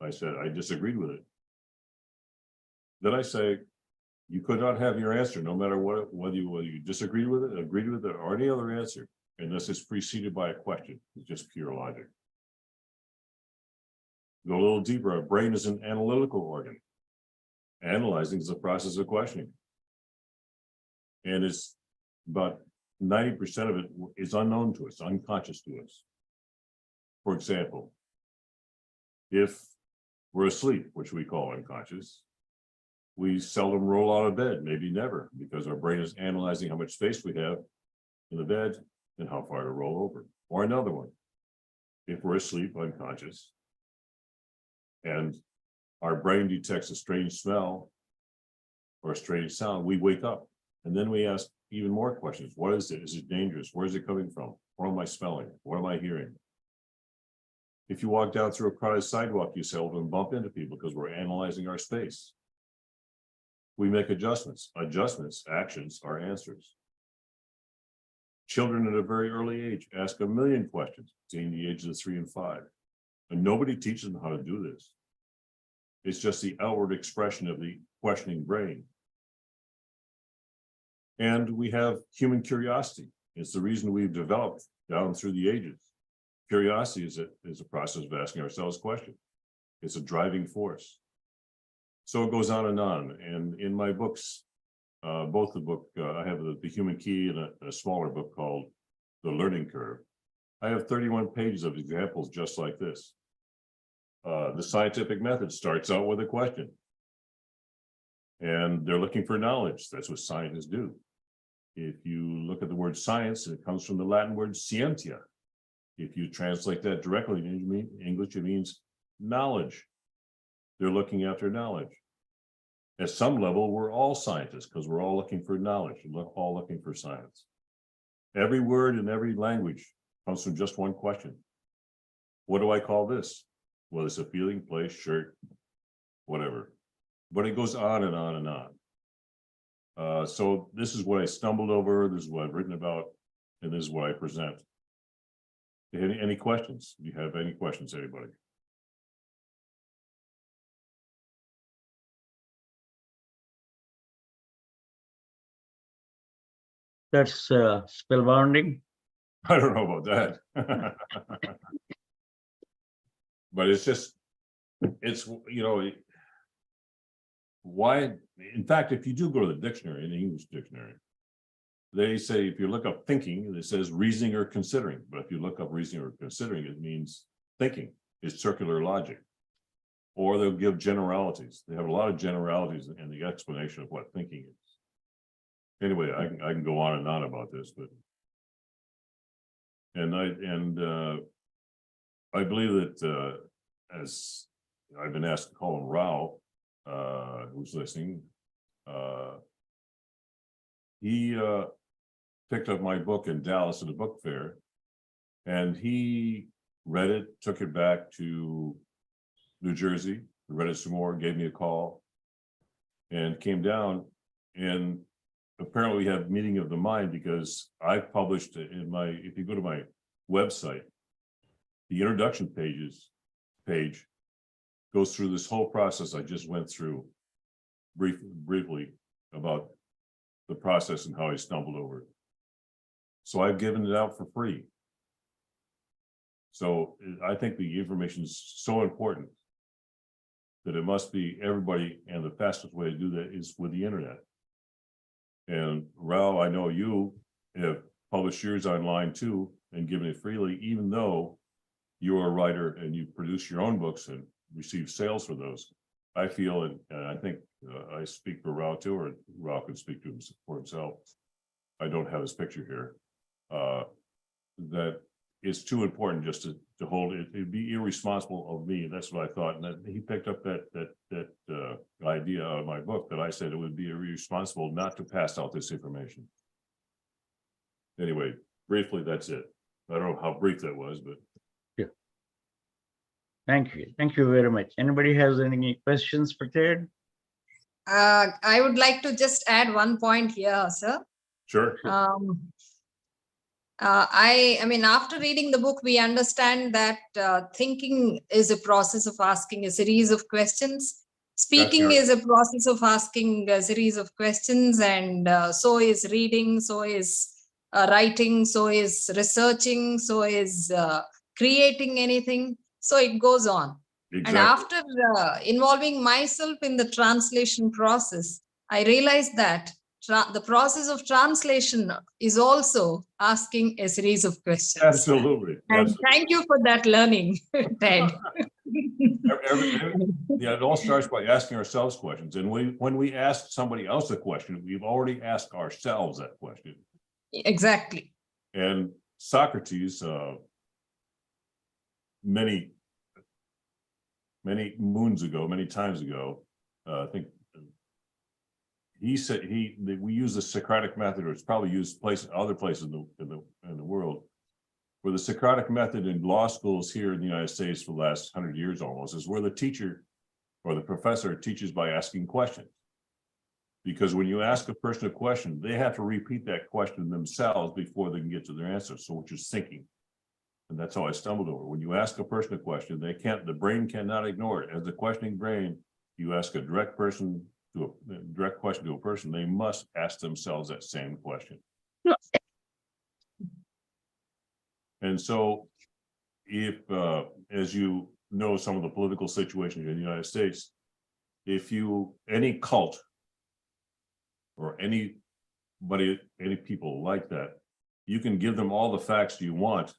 I said, I disagreed with it. Then I say, you could not have your answer, no matter what, whether you disagreed with it, agreed with it, or any other answer, unless it's preceded by a question. It's just pure logic. Go a little deeper. Our brain is an analytical organ. Analyzing is the process of questioning. And it's about 90% of it is unknown to us, unconscious to us. For example, if we're asleep, which we call unconscious, we seldom roll out of bed, maybe never, because our brain is analyzing how much space we have in the bed and how far to roll over. Or another one, if we're asleep, unconscious, and our brain detects a strange smell or a strange sound, we wake up, and then we ask even more questions. What is it? Is it dangerous? Where is it coming from? What am I smelling? What am I hearing? If you walk down through a crowded sidewalk, you seldom bump into people because we're analyzing our space. We make adjustments. Adjustments, actions are answers. Children at a very early age ask 1 million questions between the ages of 3 and 5. And nobody teaches them how to do this. It's just the outward expression of the questioning brain. And we have human curiosity. It's the reason we've developed down through the ages. Curiosity is a process of asking ourselves questions. It's a driving force. So it goes on. And in my books, both the book, I have the Human Key and a smaller book called The Learning Curve. I have 31 pages of examples just like this. The scientific method starts out with a question. And they're looking for knowledge. That's what scientists do. If you look at the word science, it comes from the Latin word scientia. If you translate that directly in English, it means knowledge. They're looking after knowledge. At some level, we're all scientists because we're all looking for knowledge. We're all looking for science. Every word in every language comes from just one question. What do I call this? Well, it's a feeling, place, shirt, whatever. But it goes on and on and on. So this is what I stumbled over. This is what I've written about. And this is what I present. Any questions? Do you have any questions, anybody? That's spellbounding. I don't know about that. But it's just, it's, you know, why, in fact, if you do go to the dictionary, in the English dictionary, they say if you look up thinking, it says reasoning or considering. But if you look up reasoning or considering, it means thinking. It's circular logic. Or they'll give generalities. They have a lot of generalities in the explanation of what thinking is. Anyway, I can go on and on about this, but I believe that as I've been asked to call him Rao, who's listening, he picked up my book in Dallas at a book fair, and he read it, took it back to New Jersey, read it some more, gave me a call, and came down. And apparently we have meeting of the mind, because I published in my, if you go to my website, the introduction page goes through this whole process I just went through briefly about the process and how I stumbled over it. So I've given it out for free. So I think the information is so important that it must be everybody, and the fastest way to do that is with the internet. And Rao, I know you have published yours online too and given it freely, even though you're a writer and you produce your own books and receive sales for those. I feel, and I think I speak for Rao too, or Rao can speak to him for himself. I don't have his picture here. That it's too important just to hold it. It'd be irresponsible of me. That's what I thought. And that he picked up that idea out of my book, that I said it would be irresponsible not to pass out this information. Anyway, briefly, that's it. I don't know how brief that was, but. Yeah. Thank you. Thank you very much. Anybody has any questions for Ted? I would like to just add one point here, sir. Sure. I mean, after reading the book, we understand that thinking is a process of asking a series of questions. Speaking is a process of asking a series of questions, and so is reading, so is writing, so is researching, so is creating anything. So it goes on. Exactly. And after involving myself in the translation process, I realized that the process of translation is also asking a series of questions. Absolutely. And absolutely. Thank you for that learning, Ted. Yeah, it all starts by asking ourselves questions. And when we ask somebody else a question, we've already asked ourselves that question. Exactly. And Socrates, many moons ago, many times ago, I think he said we use the Socratic method, or it's probably used other places in the world, where the Socratic method in law schools here in the United States for the last 100 years almost is where the teacher or the professor teaches by asking questions. Because when you ask a person a question, they have to repeat that question themselves before they can get to their answer. So which is thinking. And that's how I stumbled over. When you ask a person a question, the brain cannot ignore it. As a questioning brain, you ask a direct question to a person, they must ask themselves that same question. And so if, as you know, some of the political situations in the United States, if any cult or any people like that, you can give them all the facts you want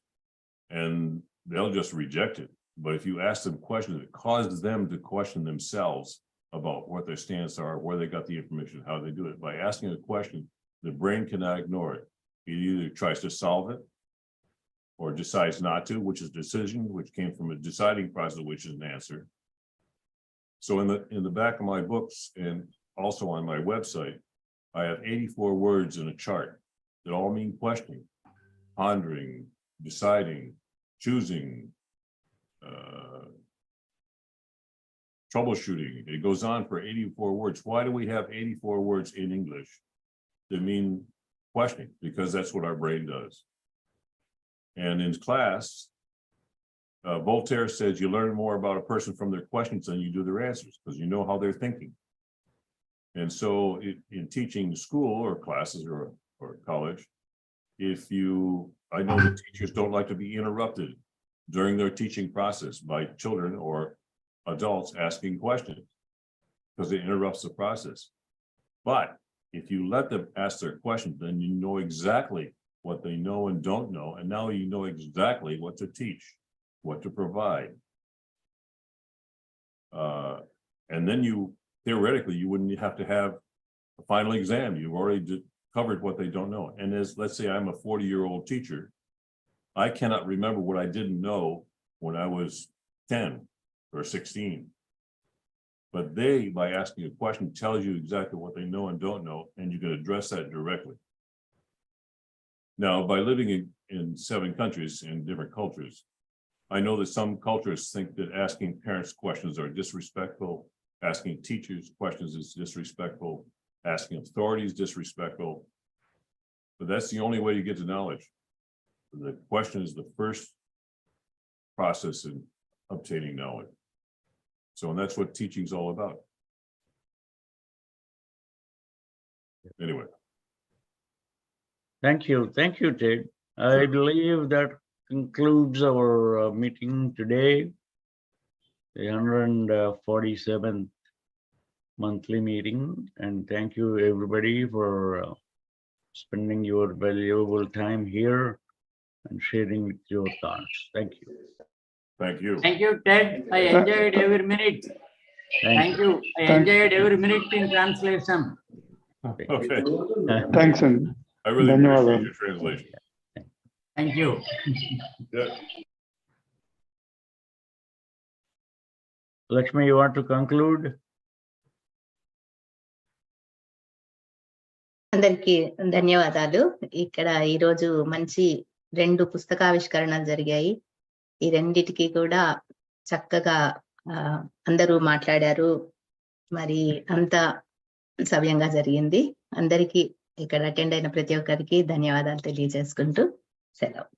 and they'll just reject it. But if you ask them questions, it causes them to question themselves about what their stance are, where they got the information, how they do it. By asking a question, the brain cannot ignore it. It either tries to solve it or decides not to, which is decision, which came from a deciding process, which is an answer. So in the back of my books and also on my website, I have 84 words in a chart that all mean questioning, pondering, deciding, choosing, troubleshooting. It goes on for 84 words. Why do we have 84 words in English that mean questioning? Because that's what our brain does. And in class, Voltaire says you learn more about a person from their questions than you do their answers, because you know how they're thinking. And so in teaching school or classes or or college, I know that teachers don't like to be interrupted during their teaching process by children or adults asking questions because it interrupts the process. But if you let them ask their questions, then you know exactly what they know and don't know. And now you know exactly what to teach, what to provide. And then theoretically, you wouldn't have to have a final exam. You've already covered what they don't know. And let's say I'm a 40-year-old teacher, I cannot remember what I didn't know when I was 10 or 16. But by asking a question, tells you exactly what they know and don't know, and you can address that directly. Now, by living in 7 countries in different cultures, I know that some cultures think that asking parents questions are disrespectful, asking teachers questions is disrespectful, asking authorities disrespectful. But that's the only way you get to knowledge. The question is the first process in obtaining knowledge. So, and that's what teaching is all about. Anyway. Thank you, Ted. I believe that concludes our meeting today, the 147th monthly meeting, and thank you everybody for spending your valuable time here and sharing with your thoughts. Thank you. Thank you. Thank you, Ted. I enjoyed every minute. Thank you. I enjoyed every minute in translation. Okay. Thanks, and I really appreciate your translation. Thank you. Yeah. Lakshmi, you want to conclude? అందరికీ ధన్యవాదాలు. ఇక్కడ ఈరోజు మంచి 2 పుస్తకావిష్కరణలు జరిగాయి. ఈ రెండిటికి కూడా చక్కగా అందరూ మాట్లాడారు. మరి అంతా సవ్యంగా జరిగింది. అందరికీ ఇక్కడ అటెండ్ అయిన ప్రతి ఒక్కరికి ధన్యవాదాలు తెలియజేసుకుంటూ సెలవు.